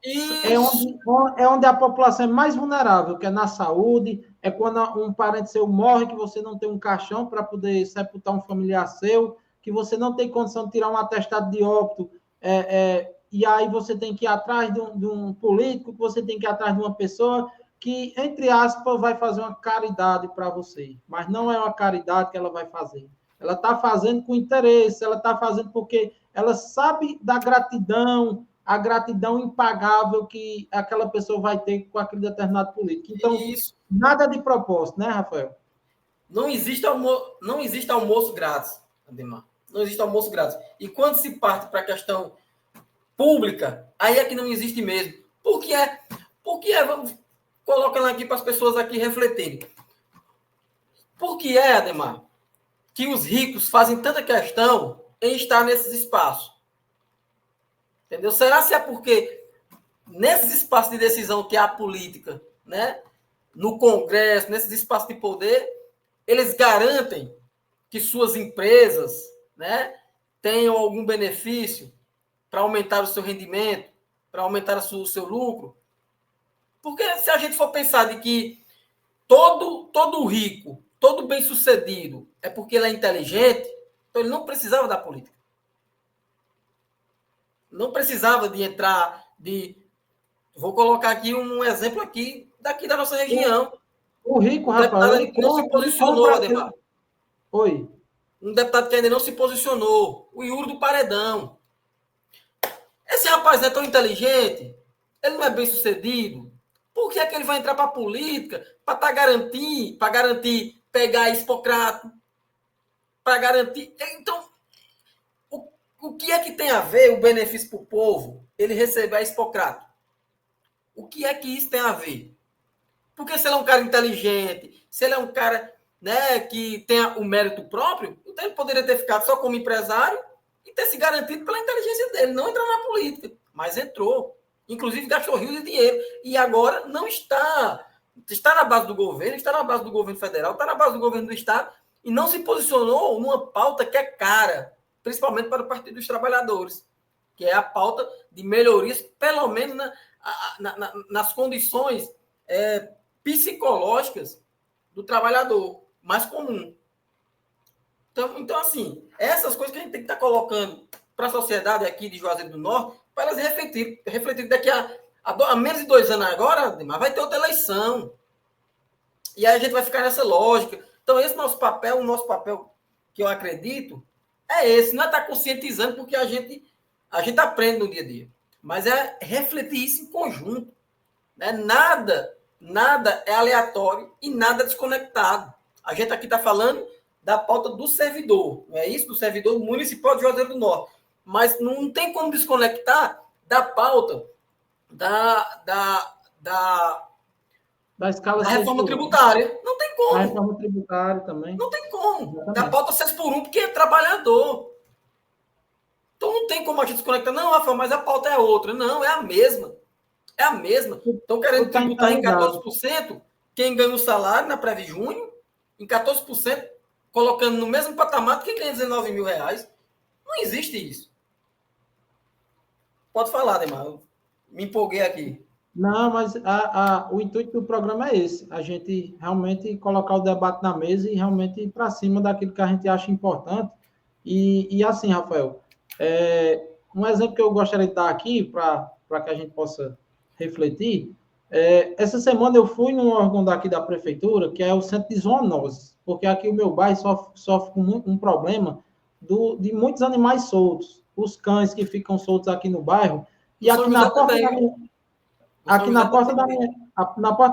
é onde a população é mais vulnerável, que é na saúde, é quando um parente seu morre, que você não tem um caixão para poder sepultar um familiar seu, que você não tem condição de tirar um atestado de óbito, e aí você tem que ir atrás de um político, que você tem que ir atrás de uma pessoa que, entre aspas, vai fazer uma caridade para você. Mas não é uma caridade que ela vai fazer. Ela está fazendo com interesse, ela está fazendo porque ela sabe da gratidão, a gratidão impagável que aquela pessoa vai ter com aquele determinado político. Então, nada de propósito, né, Rafael? Não existe almoço grátis, Ademar. Não existe almoço grátis. E quando se parte para a questão pública, aí é que não existe mesmo. Por que é? Vamos colocando aqui para as pessoas aqui refletirem. Por que é, Ademar, que os ricos fazem tanta questão em estar nesses espaços? Entendeu? Será se é porque nesses espaços de decisão que há a política, no Congresso, nesses espaços de poder, eles garantem que suas empresas, tenham algum benefício para aumentar o seu rendimento, para aumentar o seu lucro? Porque se a gente for pensar de que todo rico, todo bem-sucedido é porque ele é inteligente, então ele não precisava da política. Não precisava de entrar Vou colocar aqui um exemplo aqui daqui da nossa região. O rico, Rafael, ele não se posicionou, Ademar. Oi. Um deputado que ainda não se posicionou. O Yuri do Paredão. Esse rapaz não é tão inteligente. Ele não é bem sucedido. Por que é que ele vai entrar para a política? Para garantir pegar Hipócrates, para garantir... Então, o que é que tem a ver o benefício para o povo, ele receber a Hipócrates? O que é que isso tem a ver? Porque se ele é um cara inteligente, se ele é um cara, né, que tem o mérito próprio, então ele poderia ter ficado só como empresário e ter se garantido pela inteligência dele, não entrar na política. Mas entrou. Inclusive gastou rios de dinheiro. E agora não está. Está na base do governo, está na base do governo federal, está na base do governo do Estado e não se posicionou numa pauta que é cara, principalmente para o Partido dos Trabalhadores, que é a pauta de melhorias, pelo menos nas condições psicológicas do trabalhador mais comum. Então, assim, essas coisas que a gente tem que estar colocando para a sociedade aqui de Juazeiro do Norte, para elas refletir daqui a menos de 2 anos agora, mas vai ter outra eleição. E aí a gente vai ficar nessa lógica. Então, esse nosso papel, o nosso papel que eu acredito, é esse. Não é estar conscientizando, porque a gente aprende no dia a dia. Mas é refletir isso em conjunto. Né? Nada é aleatório e nada desconectado. A gente aqui está falando da pauta do servidor, não é isso? Do servidor municipal de Juazeiro do Norte. Mas não tem como desconectar da pauta da escala reforma tributária. Não tem como. A reforma tributária também. Não tem como. Exatamente. Da pauta 6x1, porque é trabalhador. Então não tem como a gente desconectar. Não, Rafael, mas a pauta é outra. Não, é a mesma. É a mesma. Estão querendo tributar em 14% quem ganha o salário na Previ Junho, em 14%, colocando no mesmo patamar que quem ganha 19 mil reais. Não existe isso. Pode falar, Demar. Eu me empolguei aqui. Não, mas o intuito do programa é esse. A gente realmente colocar o debate na mesa e realmente ir para cima daquilo que a gente acha importante. E assim, Rafael, um exemplo que eu gostaria de dar aqui para que a gente possa refletir. Essa semana eu fui num órgão daqui da prefeitura, que é o Centro de Zoonoses, porque aqui o meu bairro sofre com um problema de muitos animais soltos. Os cães que ficam soltos aqui no bairro. E aqui na porta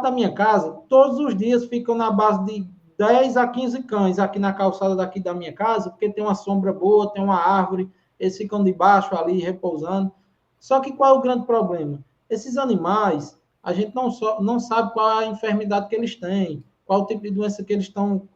da minha casa, todos os dias ficam na base de 10 a 15 cães aqui na calçada daqui da minha casa, porque tem uma sombra boa, tem uma árvore, eles ficam debaixo ali, repousando. Só que qual é o grande problema? Esses animais, a gente não sabe qual é a enfermidade que eles têm, qual o tipo de doença que eles estão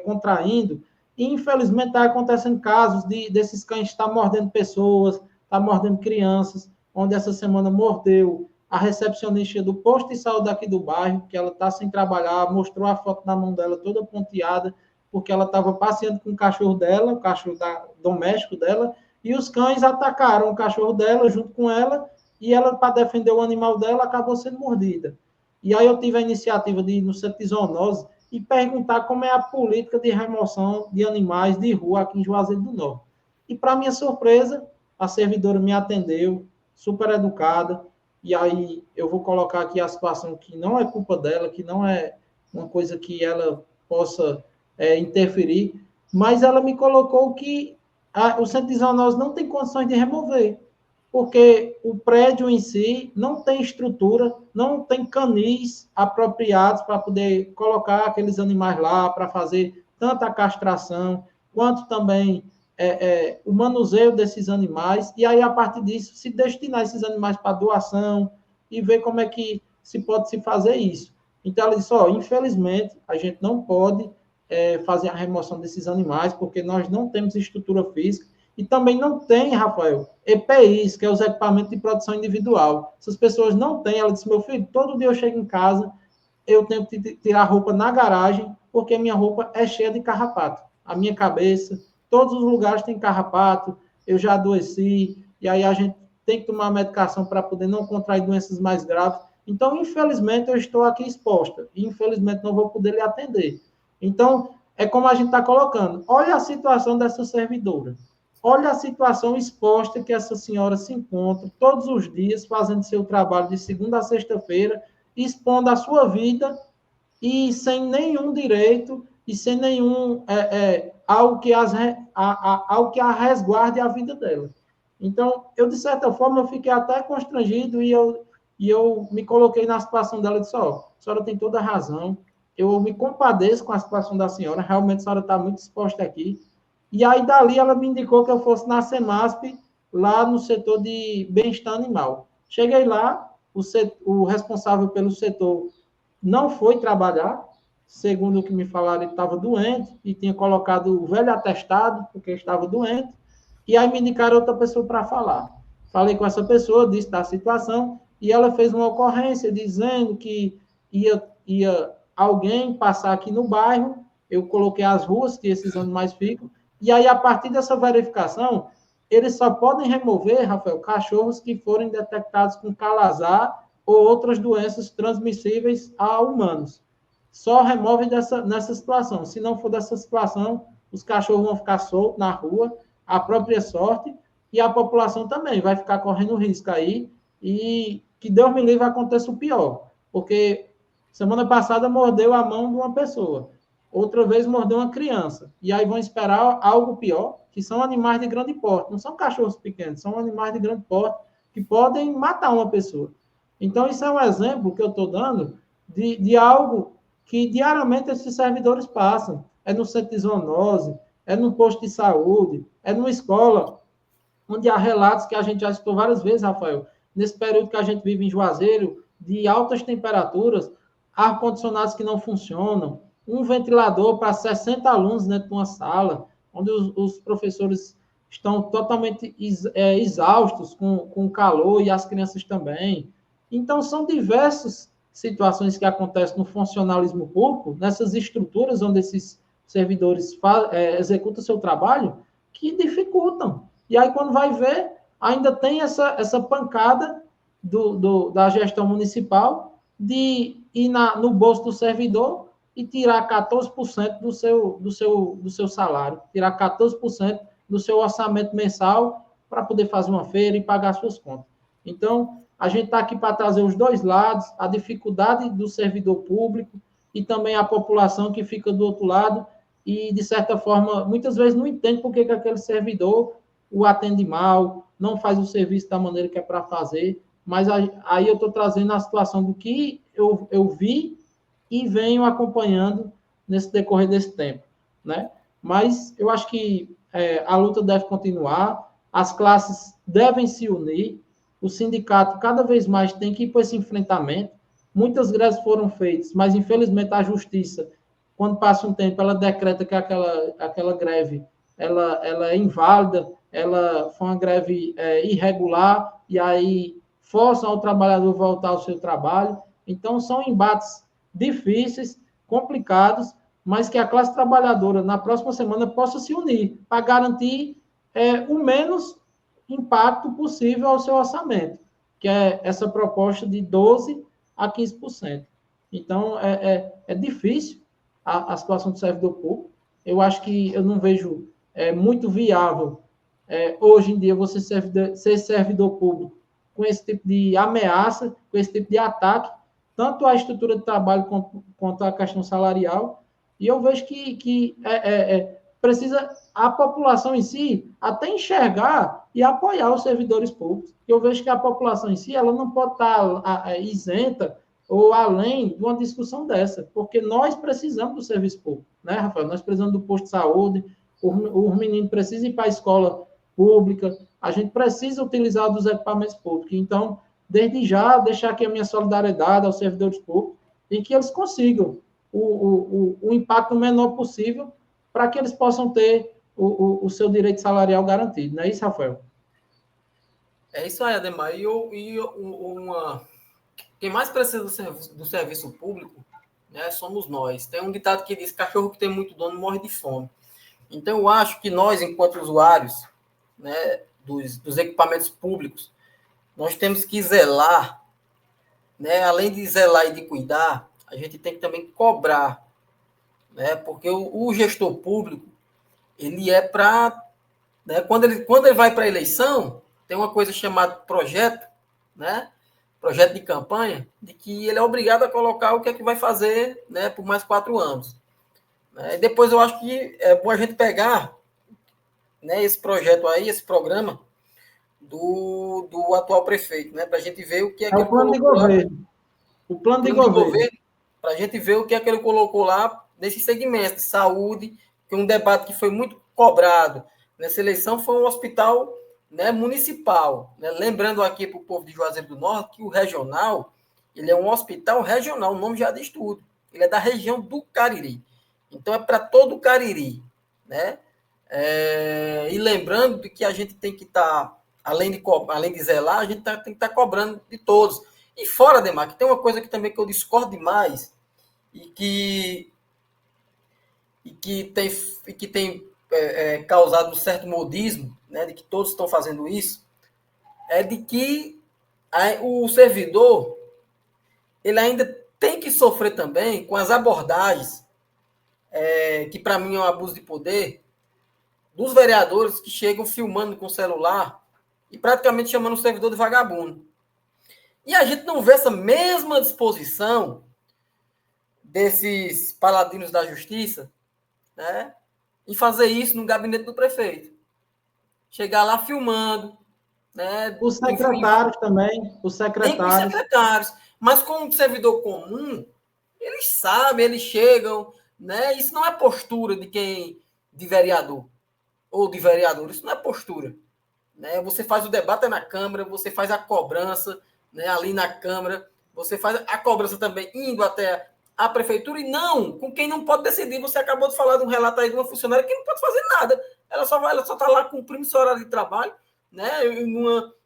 contraindo. E, infelizmente, está acontecendo casos desses cães estar mordendo pessoas, estar mordendo crianças, onde essa semana mordeu a recepcionista do posto de saúde aqui do bairro, que ela está sem trabalhar, mostrou a foto na mão dela toda ponteada, porque ela estava passeando com o cachorro dela, o cachorro doméstico dela, e os cães atacaram o cachorro dela junto com ela, e ela, para defender o animal dela, acabou sendo mordida. E aí eu tive a iniciativa de ir no Centro de Zoonoses e perguntar como é a política de remoção de animais de rua aqui em Juazeiro do Norte. E, para minha surpresa, a servidora me atendeu, super educada, e aí eu vou colocar aqui a situação que não é culpa dela, que não é uma coisa que ela possa interferir, mas ela me colocou que o Centro de Zoonoses não tem condições de remover, porque o prédio em si não tem estrutura, não tem canis apropriados para poder colocar aqueles animais lá, para fazer tanto a castração, quanto também o manuseio desses animais, e aí, a partir disso, se destinar esses animais para doação e ver como é que se pode se fazer isso. Então, ela disse, infelizmente, a gente não pode fazer a remoção desses animais, porque nós não temos estrutura física, e também não tem, Rafael, EPIs, que é os equipamentos de proteção individual. Essas pessoas não têm. Ela disse, meu filho, todo dia eu chego em casa, eu tenho que tirar a roupa na garagem, porque a minha roupa é cheia de carrapato. A minha cabeça, todos os lugares tem carrapato, eu já adoeci, e aí a gente tem que tomar medicação para poder não contrair doenças mais graves. Então, infelizmente, eu estou aqui exposta, e infelizmente não vou poder lhe atender. Então, é como a gente está colocando. Olha a situação dessa servidora. Olha a situação exposta que essa senhora se encontra todos os dias, fazendo seu trabalho de segunda a sexta-feira, expondo a sua vida e sem nenhum direito e sem nenhum algo que a resguarde a vida dela. Então, eu, de certa forma, eu fiquei até constrangido e eu e eu me coloquei na situação dela e disse, ó, a senhora tem toda a razão, eu me compadeço com a situação da senhora, realmente a senhora está muito exposta aqui. E aí, dali, ela me indicou que eu fosse na Semasp, lá no setor de bem-estar animal. Cheguei lá, o responsável pelo setor não foi trabalhar, segundo o que me falaram, ele estava doente e tinha colocado o velho atestado, porque estava doente, e aí me indicaram outra pessoa para falar. Falei com essa pessoa, disse da situação, e ela fez uma ocorrência dizendo que ia alguém passar aqui no bairro, eu coloquei as ruas que esses animais ficam, e aí, a partir dessa verificação, eles só podem remover, Rafael, cachorros que forem detectados com calazar ou outras doenças transmissíveis a humanos. Só remove nessa situação. Se não for dessa situação, os cachorros vão ficar soltos na rua, a própria sorte, e a população também vai ficar correndo risco aí, e que Deus me livre aconteça o pior, porque semana passada mordeu a mão de uma pessoa, outra vez mordeu uma criança, e aí vão esperar algo pior, que são animais de grande porte, não são cachorros pequenos, são animais de grande porte, que podem matar uma pessoa. Então, isso é um exemplo que eu estou dando de algo que diariamente esses servidores passam. É no centro de zoonose, é no posto de saúde, é numa escola, onde há relatos que a gente já citou várias vezes, Rafael, nesse período que a gente vive em Juazeiro, de altas temperaturas, ar-condicionados que não funcionam, um ventilador para 60 alunos dentro de uma sala, onde os professores estão totalmente exaustos com o calor e as crianças também. Então, são diversas situações que acontecem no funcionalismo público, nessas estruturas onde esses servidores executam seu trabalho, que dificultam. E aí, quando vai ver, ainda tem essa pancada da gestão municipal de ir no bolso do servidor e tirar 14% do seu salário, tirar 14% do seu orçamento mensal para poder fazer uma feira e pagar suas contas. Então, a gente está aqui para trazer os dois lados, a dificuldade do servidor público e também a população que fica do outro lado e, de certa forma, muitas vezes não entende por que aquele servidor o atende mal, não faz o serviço da maneira que é para fazer, mas aí eu estou trazendo a situação do que eu vi e venho acompanhando nesse decorrer desse tempo, né? Mas eu acho que a luta deve continuar, as classes devem se unir, o sindicato cada vez mais tem que ir para esse enfrentamento. Muitas greves foram feitas, mas infelizmente a justiça, quando passa um tempo, ela decreta que aquela greve ela é inválida, ela foi uma greve irregular, e aí forçam o trabalhador voltar ao seu trabalho. Então, são embates difíceis, complicados, mas que a classe trabalhadora, na próxima semana, possa se unir para garantir o menos impacto possível ao seu orçamento, que é essa proposta de 12% a 15%. Então, é difícil a situação do servidor público. Eu acho que eu não vejo muito viável hoje em dia você ser servidor público com esse tipo de ameaça, com esse tipo de ataque, tanto à estrutura de trabalho quanto à questão salarial. E eu vejo que precisa a população em si até enxergar e apoiar os servidores públicos. Eu vejo que a população em si ela não pode estar isenta ou além de uma discussão dessa, porque nós precisamos do serviço público, né, Rafael? Nós precisamos do posto de saúde, os meninos precisam ir para a escola pública, a gente precisa utilizar dos equipamentos públicos. Então, desde já, deixar aqui a minha solidariedade aos servidores públicos e que eles consigam o impacto menor possível para que eles possam ter o seu direito salarial garantido. Não é isso, Rafael? É isso aí, Ademar. Quem mais precisa do serviço público, né, somos nós. Tem um ditado que diz: cachorro que tem muito dono morre de fome. Então, eu acho que nós, enquanto usuários, né, dos equipamentos públicos, nós temos que zelar, né, além de zelar e de cuidar, a gente tem que também cobrar, né, porque o gestor público, ele é para... Né, quando ele vai para a eleição, tem uma coisa chamada projeto, né, projeto de campanha, de que ele é obrigado a colocar o que é que vai fazer, né, por mais 4 anos. E depois eu acho que é bom a gente pegar, né, esse projeto aí, esse programa, do atual prefeito, né? Para a gente ver o que é que É ele o plano de colocou lá. governo. O plano de governo. Para a gente ver o que é que ele colocou lá nesse segmento de saúde, que um debate que foi muito cobrado nessa eleição foi um hospital, né, municipal. Né? Lembrando aqui para o povo de Juazeiro do Norte que o regional, ele é um hospital regional, o nome já diz tudo. Ele é da região do Cariri. Então é para todo o Cariri. Né? E lembrando de que a gente tem que estar, além de zelar, a gente tem que estar cobrando de todos. E fora, Demar, que tem uma coisa que também que eu discordo demais e que tem causado um certo modismo, né, de que todos estão fazendo isso, é de que o servidor ele ainda tem que sofrer também com as abordagens, que para mim é um abuso de poder, dos vereadores que chegam filmando com o celular e praticamente chamando o servidor de vagabundo. E a gente não vê essa mesma disposição desses paladinos da justiça, né, em fazer isso no gabinete do prefeito. Chegar lá filmando, né, Os secretários também, os nem com os secretários. secretários, mas com um servidor comum, eles sabem, eles chegam, né? Isso não é postura de vereador ou de vereador, isso não é postura, né? Você faz o debate na Câmara, você faz a cobrança, né, ali na Câmara, você faz a cobrança também indo até a prefeitura e não com quem não pode decidir. Você acabou de falar de um relato aí de uma funcionária que não pode fazer nada. Ela só está lá cumprindo seu horário de trabalho, né?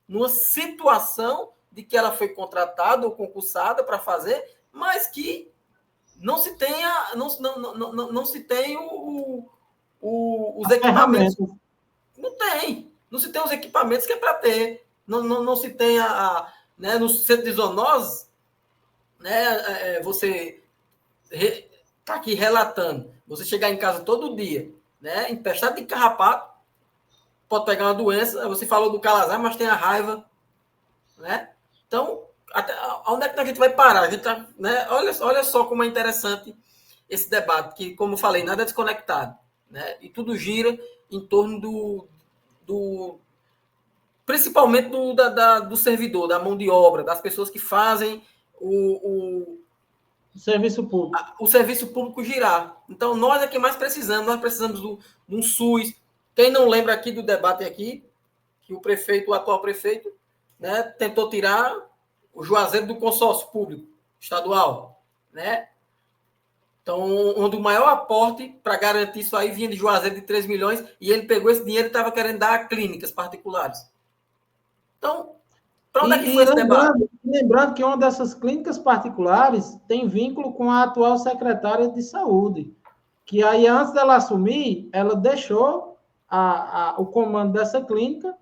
Numa situação de que ela foi contratada ou concursada para fazer, mas que não se tenha, não se tem os equipamentos. Não tem. Não se tem os equipamentos que é para ter. Não se tem né, no centro de zoonose, né, você está aqui relatando, você chegar em casa todo dia, né, empestado de carrapato, pode pegar uma doença, você falou do calazar, mas tem a raiva, né? Então, onde é que a gente vai parar? A gente tá, né, olha só como é interessante esse debate, que, como eu falei, nada é desconectado, né? E tudo gira em torno principalmente do servidor, da mão de obra, das pessoas que fazem o serviço público. O serviço público girar. Então, nós é que mais precisamos. Nós precisamos de um SUS. Quem não lembra aqui do debate aqui, que o atual prefeito, né, tentou tirar o Juazeiro do consórcio público estadual, né? Então, onde o maior aporte para garantir isso aí vinha de Juazeiro de 3 milhões e ele pegou esse dinheiro e estava querendo dar a clínicas particulares. Então, para onde é que foi esse debate? Lembrando que uma dessas clínicas particulares tem vínculo com a atual secretária de saúde, que aí, antes dela assumir, ela deixou o comando dessa clínica,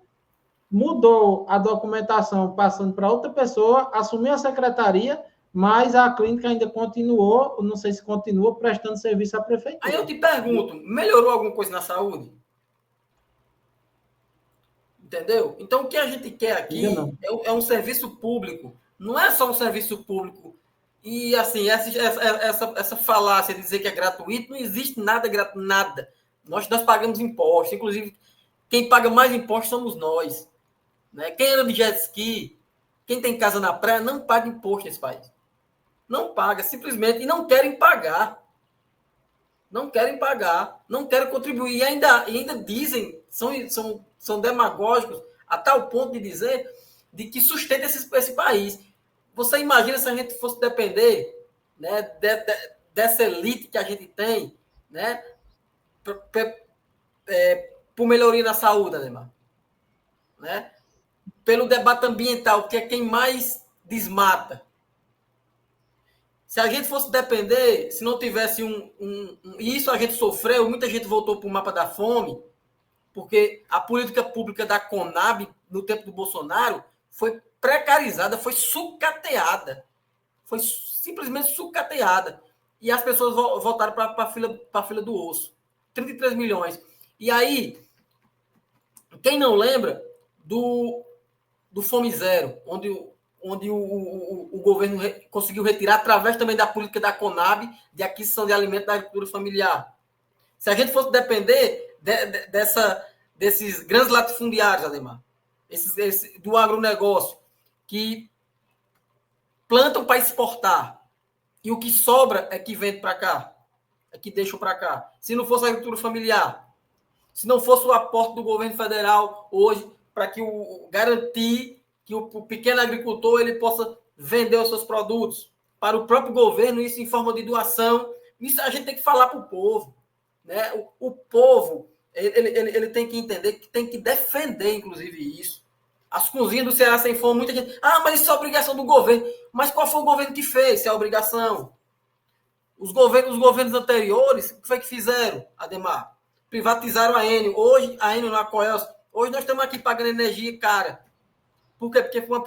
mudou a documentação passando para outra pessoa, assumiu a secretaria, mas a clínica ainda continuou, não sei se continua, prestando serviço à prefeitura. Aí eu te pergunto, melhorou alguma coisa na saúde? Entendeu? Então, o que a gente quer aqui é um serviço público. Não é só um serviço público. E, assim, essa falácia de dizer que é gratuito, não existe nada gratuito, nada. Nós pagamos impostos. Inclusive, quem paga mais impostos somos nós. Né? Quem anda de jet ski, quem tem casa na praia, não paga imposto nesse país. Não paga, simplesmente. E não querem pagar. Não querem pagar. Não querem contribuir. E ainda dizem, são demagógicos a tal ponto de dizer de que sustenta esse país. Você imagina se a gente fosse depender, né, dessa elite que a gente tem, né, por melhoria na saúde, Ademar, né, pelo debate ambiental, que é quem mais desmata. Se a gente fosse depender, se não tivesse e isso a gente sofreu, muita gente voltou para o mapa da fome, porque a política pública da Conab, no tempo do Bolsonaro, foi precarizada, foi sucateada. Foi simplesmente sucateada. E as pessoas voltaram para a fila do osso. 33 milhões. E aí, quem não lembra do Fome Zero, onde o governo conseguiu retirar, através também da política da Conab, de aquisição de alimentos da agricultura familiar. Se a gente fosse depender desses grandes latifundiários, Ademar, do agronegócio, que plantam para exportar, e o que sobra é que vende para cá, é que deixam para cá. Se não fosse a agricultura familiar, se não fosse o aporte do governo federal hoje, para que garantir que o pequeno agricultor ele possa vender os seus produtos para o próprio governo, isso em forma de doação, isso a gente tem que falar para o povo. Né? O povo ele tem que entender que tem que defender, inclusive, isso. As cozinhas do Ceará Sem Fome, muita gente... mas isso é obrigação do governo. Mas qual foi o governo que fez, se é obrigação? Os governos anteriores, o que foi que fizeram, Ademar? Privatizaram a Enel. Hoje, a Enel na Coelce, hoje nós estamos aqui pagando energia cara. Por quê? Porque foi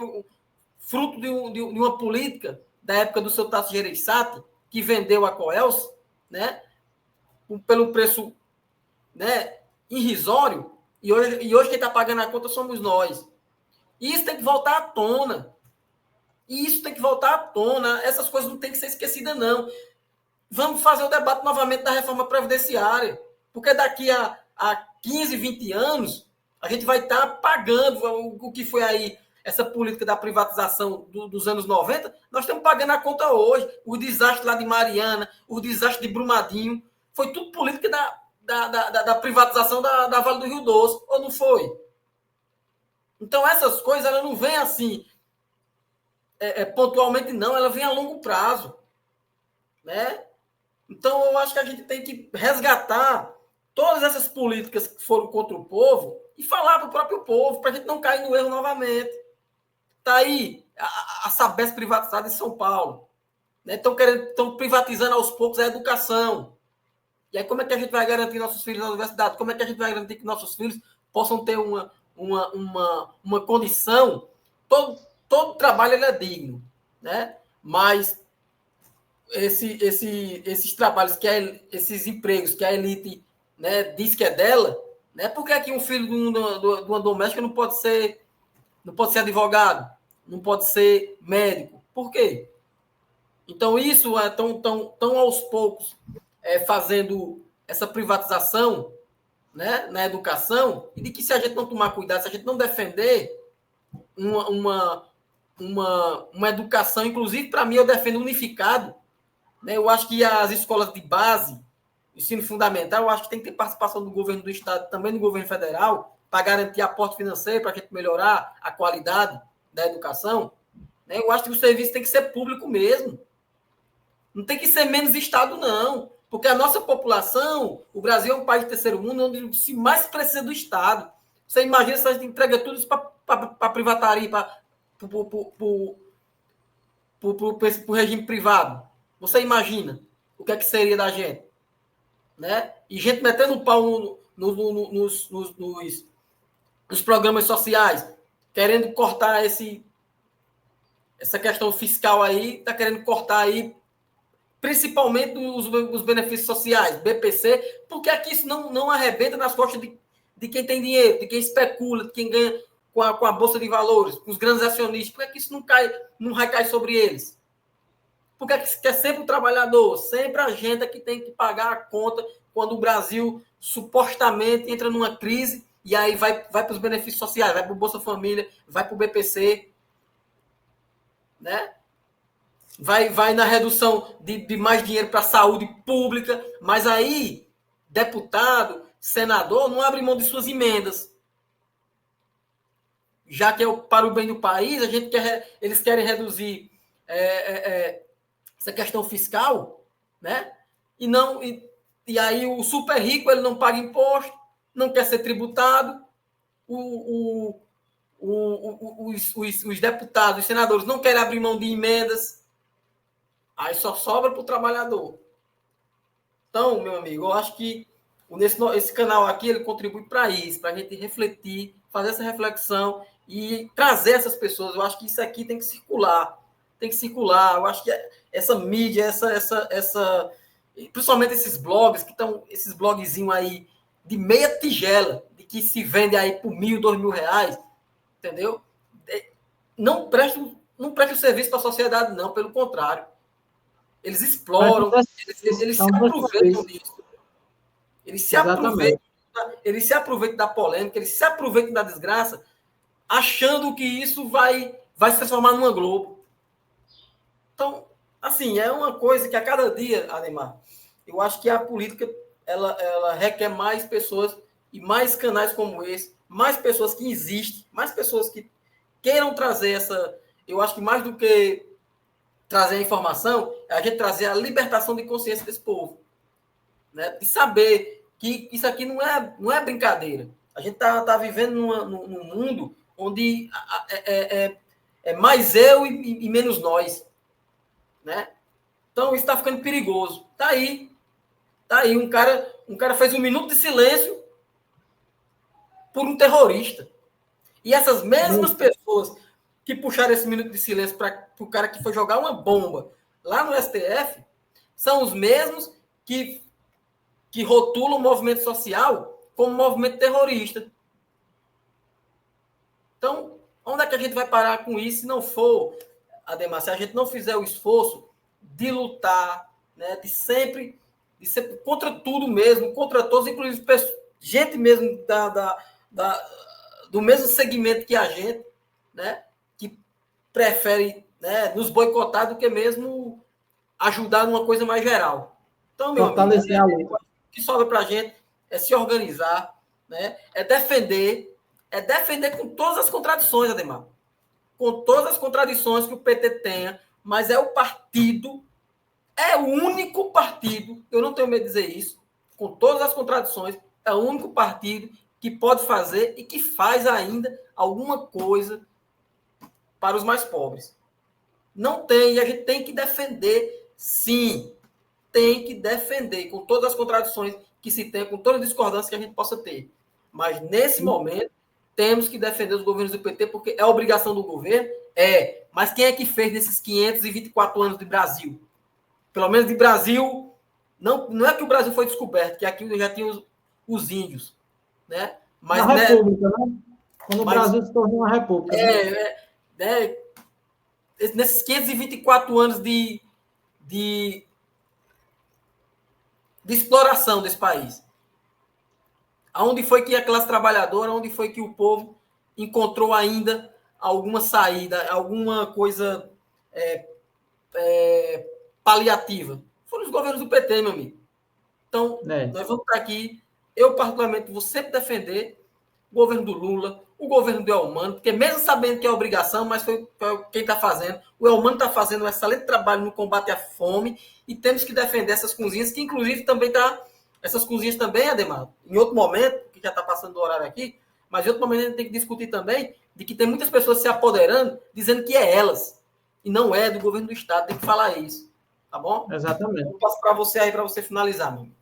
fruto de uma política da época do seu Tasso Gereissati, que vendeu a Coelce, né, pelo preço, né, irrisório, e hoje quem está pagando a conta somos nós. E isso tem que voltar à tona. Essas coisas não tem que ser esquecidas, não. Vamos fazer o debate novamente da reforma previdenciária, porque daqui a 15, 20 anos, a gente vai estar pagando o que foi aí essa política da privatização dos anos 90, nós estamos pagando a conta hoje. O desastre lá de Mariana, o desastre de Brumadinho, foi tudo política da privatização da Vale do Rio Doce, ou não foi? Então, essas coisas, elas não vêm assim, pontualmente, não, ela vem a longo prazo. Né? Então, eu acho que a gente tem que resgatar todas essas políticas que foram contra o povo e falar para o próprio povo, para a gente não cair no erro novamente. Está aí a Sabesp privatizada em São Paulo. Estão privatizando aos poucos a educação. E aí, como é que a gente vai garantir nossos filhos na universidade? Como é que a gente vai garantir que nossos filhos possam ter uma condição? Todo trabalho ele é digno, né? Mas esses trabalhos, esses empregos que a elite, né, diz que é dela, né? Por que aqui um filho de uma doméstica não pode ser advogado, não pode ser médico? Por quê? Então, isso tão aos poucos fazendo essa privatização, né, na educação, e de que se a gente não tomar cuidado, se a gente não defender uma educação, inclusive, para mim, eu defendo unificado, né? Eu acho que as escolas de base, ensino fundamental, eu acho que tem que ter participação do governo do estado, também do governo federal, para garantir aporte financeiro, para a gente melhorar a qualidade da educação. Né? Eu acho que o serviço tem que ser público mesmo. Não tem que ser menos Estado, não. Porque a nossa população, o Brasil é um país de terceiro mundo, onde se mais precisa do Estado. Você imagina se a gente entrega tudo isso para privataria, para o regime privado. Você imagina o que é que seria da gente? Né? E gente metendo o pau nos programas sociais, querendo cortar essa questão fiscal aí, está querendo cortar aí, principalmente os benefícios sociais, BPC, porque aqui isso não arrebenta nas costas de quem tem dinheiro, de quem especula, de quem ganha com a Bolsa de Valores, com os grandes acionistas. Por que isso não vai cair sobre eles? Porque é sempre o trabalhador, sempre a gente que tem que pagar a conta quando o Brasil supostamente entra numa crise e aí vai para os benefícios sociais, vai para o Bolsa Família, vai para o BPC, né? Vai na redução de mais dinheiro para a saúde pública, mas aí, deputado, senador, não abre mão de suas emendas. Já que é para o bem do país, eles querem reduzir essa questão fiscal, né? E aí o super rico ele não paga imposto, não quer ser tributado, os deputados, os senadores não querem abrir mão de emendas, aí só sobra para o trabalhador. Então, meu amigo, eu acho que esse canal aqui ele contribui para isso, para a gente refletir, fazer essa reflexão e trazer essas pessoas. Eu acho que isso aqui tem que circular. Eu acho que essa mídia, principalmente esses blogs esses blogzinhos aí de meia tigela, de que se vende aí por R$1.000, R$2.000, entendeu? Não presta o serviço para a sociedade, não, pelo contrário. Eles exploram, eles se aproveitam disso. Eles se aproveitam da polêmica, eles se aproveitam da desgraça achando que isso vai se transformar numa Globo. Então, assim, é uma coisa que a cada dia, Ademar, eu acho que a política ela requer mais pessoas e mais canais como esse, mais pessoas que existem, mais pessoas que queiram trazer essa... Eu acho que mais do que trazer a informação, é a gente trazer a libertação de consciência desse povo. Né? De saber que isso aqui não é brincadeira. A gente tá vivendo num mundo onde é mais eu e menos nós. Né? Então, isso está ficando perigoso. Tá aí. Um cara fez 1 minuto de silêncio por um terrorista. E essas mesmas pessoas que puxaram esse minuto de silêncio para o cara que foi jogar uma bomba lá no STF são os mesmos que rotulam o movimento social como movimento terrorista. Então, onde é que a gente vai parar com isso se não for, Ademar, se a gente não fizer o esforço de lutar, né, de sempre contra tudo mesmo, contra todos, inclusive gente mesmo do mesmo segmento que a gente, né, que prefere, né, nos boicotar do que mesmo ajudar numa coisa mais geral. Então, meu amigo, o que sobra para a gente é se organizar, né, é defender com todas as contradições, Ademar. Com todas as contradições que o PT tenha, mas é o único partido, eu não tenho medo de dizer isso, com todas as contradições, é o único partido que pode fazer e que faz ainda alguma coisa para os mais pobres. Não tem, e a gente tem que defender, sim, tem que defender, com todas as contradições que se tem, com todas as discordâncias que a gente possa ter. Mas, nesse momento, temos que defender os governos do PT, porque é obrigação do governo, mas quem é que fez nesses 524 anos de Brasil? Pelo menos de Brasil, não é que o Brasil foi descoberto, que aqui já tinha os índios, né? Mas, uma república, né? Quando o Brasil se tornou uma república. Nesses 524 anos de exploração desse país. Aonde foi que a classe trabalhadora, onde foi que o povo encontrou ainda alguma saída, alguma coisa paliativa? Foram os governos do PT, meu amigo. Então, nós vamos estar aqui. Eu, particularmente, vou sempre defender o governo do Lula, o governo do Elmano, porque mesmo sabendo que é obrigação, mas foi quem está fazendo. O Elmano está fazendo um excelente trabalho no combate à fome e temos que defender essas cozinhas, que inclusive também está... Essas cozinhas também, Ademar, em outro momento, que já está passando do horário aqui, mas em outro momento a gente tem que discutir também de que tem muitas pessoas se apoderando, dizendo que é elas, e não é do governo do Estado. Tem que falar isso, tá bom? Exatamente. Eu passo para você aí, para você finalizar, meu amigo.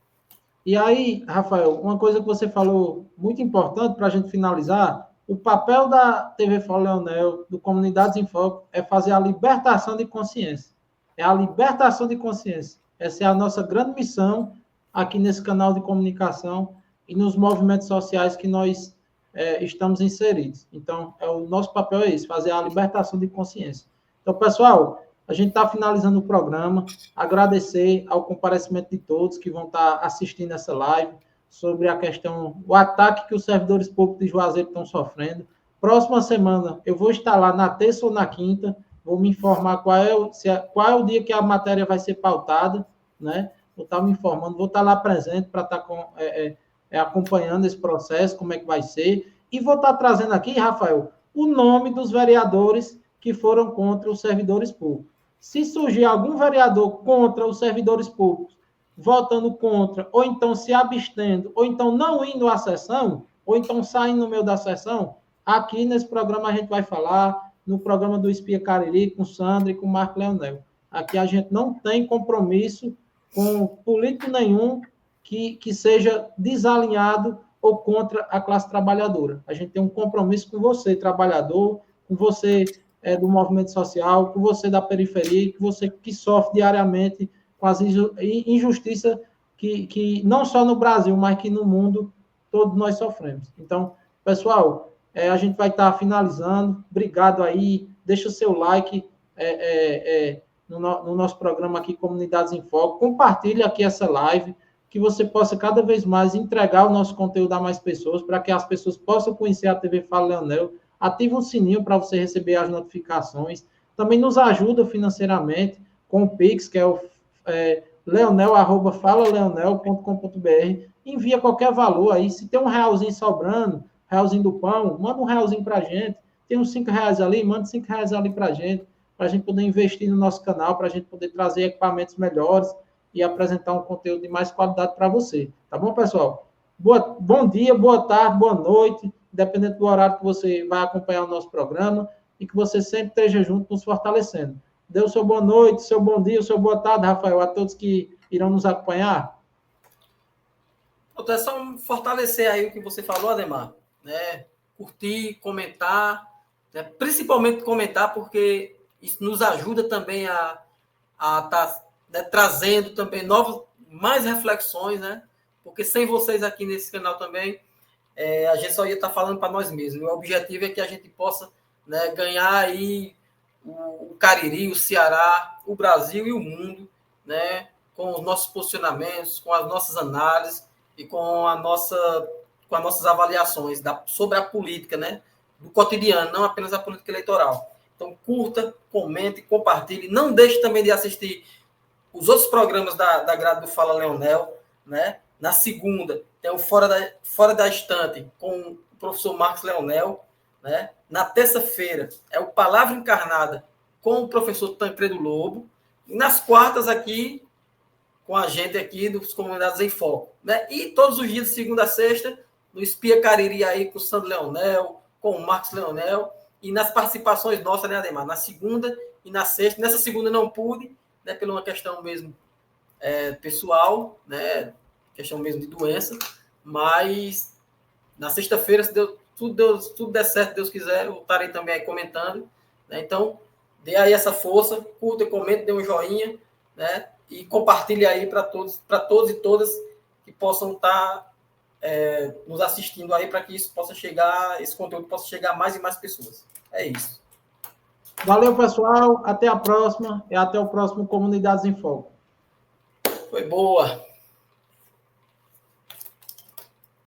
E aí, Rafael, uma coisa que você falou muito importante para a gente finalizar, o papel da TV Fala Leonel, do Comunidades em Foco, é fazer a libertação de consciência. É a libertação de consciência. Essa é a nossa grande missão aqui nesse canal de comunicação e nos movimentos sociais que nós estamos inseridos. Então, o nosso papel é esse, fazer a libertação de consciência. Então, pessoal, a gente está finalizando o programa, agradecer ao comparecimento de todos que vão estar assistindo essa live sobre a questão, o ataque que os servidores públicos de Juazeiro estão sofrendo. Próxima semana, eu vou estar lá na terça ou na quinta, vou me informar qual é o dia que a matéria vai ser pautada, né? Vou estar me informando, vou estar lá presente para estar acompanhando esse processo, como é que vai ser, e vou estar trazendo aqui, Rafael, o nome dos vereadores que foram contra os servidores públicos. Se surgir algum vereador contra os servidores públicos, votando contra, ou então se abstendo, ou então não indo à sessão, ou então saindo no meio da sessão, aqui nesse programa a gente vai falar, no programa do Espia Cariri, com Sandra e com Marco Leonel. Aqui a gente não tem compromisso com político nenhum que seja desalinhado ou contra a classe trabalhadora. A gente tem um compromisso com você, trabalhador, com você do movimento social, com você da periferia, com você que sofre diariamente com as injustiças que não só no Brasil, mas que no mundo todos nós sofremos. Então, pessoal, a gente vai estar finalizando. Obrigado aí. Deixa o seu like no nosso programa aqui, Comunidades em Foco. Compartilhe aqui essa live, que você possa cada vez mais entregar o nosso conteúdo a mais pessoas, para que as pessoas possam conhecer a TV Fala Leonel, ativa o sininho para você receber as notificações. Também nos ajuda financeiramente com o Pix, que é o leonel@falaleonel.com.br. Envia qualquer valor aí. Se tem um realzinho sobrando, realzinho do pão, manda um realzinho para a gente. Tem uns R$ 5 ali, manda R$ 5 ali para a gente poder investir no nosso canal, para a gente poder trazer equipamentos melhores e apresentar um conteúdo de mais qualidade para você. Tá bom, pessoal? Bom dia, boa tarde, boa noite, independente do horário que você vai acompanhar o nosso programa, e que você sempre esteja junto nos fortalecendo. Dê o seu boa noite, seu bom dia, o seu boa tarde, Rafael, a todos que irão nos acompanhar. É só fortalecer aí o que você falou, Ademar, né? Curtir, comentar, né? Principalmente comentar, porque isso nos ajuda também a estar, né, trazendo também mais reflexões, né? Porque sem vocês aqui nesse canal também, a gente só ia estar falando para nós mesmos. O objetivo é que a gente possa, né, ganhar aí o Cariri, o Ceará, o Brasil e o mundo, né, com os nossos posicionamentos, com as nossas análises e com as nossas avaliações sobre a política, né, do cotidiano, não apenas a política eleitoral. Então, curta, comente, compartilhe. Não deixe também de assistir os outros programas da grade do Fala Leonel, né? Na segunda, tem o Fora da Estante, com o professor Marcos Leonel, né? Na terça-feira, é o Palavra Encarnada, com o professor Tancredo Lobo. E nas quartas, aqui, com a gente aqui dos Comunidades em Foco, né? E todos os dias, de segunda a sexta, no Espia Cariri aí, com o Sandro Leonel, com o Marcos Leonel, e nas participações nossas, né, Ademar? Na segunda e na sexta. Nessa segunda não pude, né, por uma questão mesmo pessoal, né, questão mesmo de doença, mas na sexta-feira, se tudo der certo, Deus quiser, eu estarei também aí comentando, né? Então, dê aí essa força, curta, comente, dê um joinha, né, e compartilhe aí para todos e todas que possam estar nos assistindo aí, para que isso possa chegar, esse conteúdo possa chegar a mais e mais pessoas. É isso. Valeu, pessoal. Até a próxima e até o próximo Comunidades em Foco. Foi boa.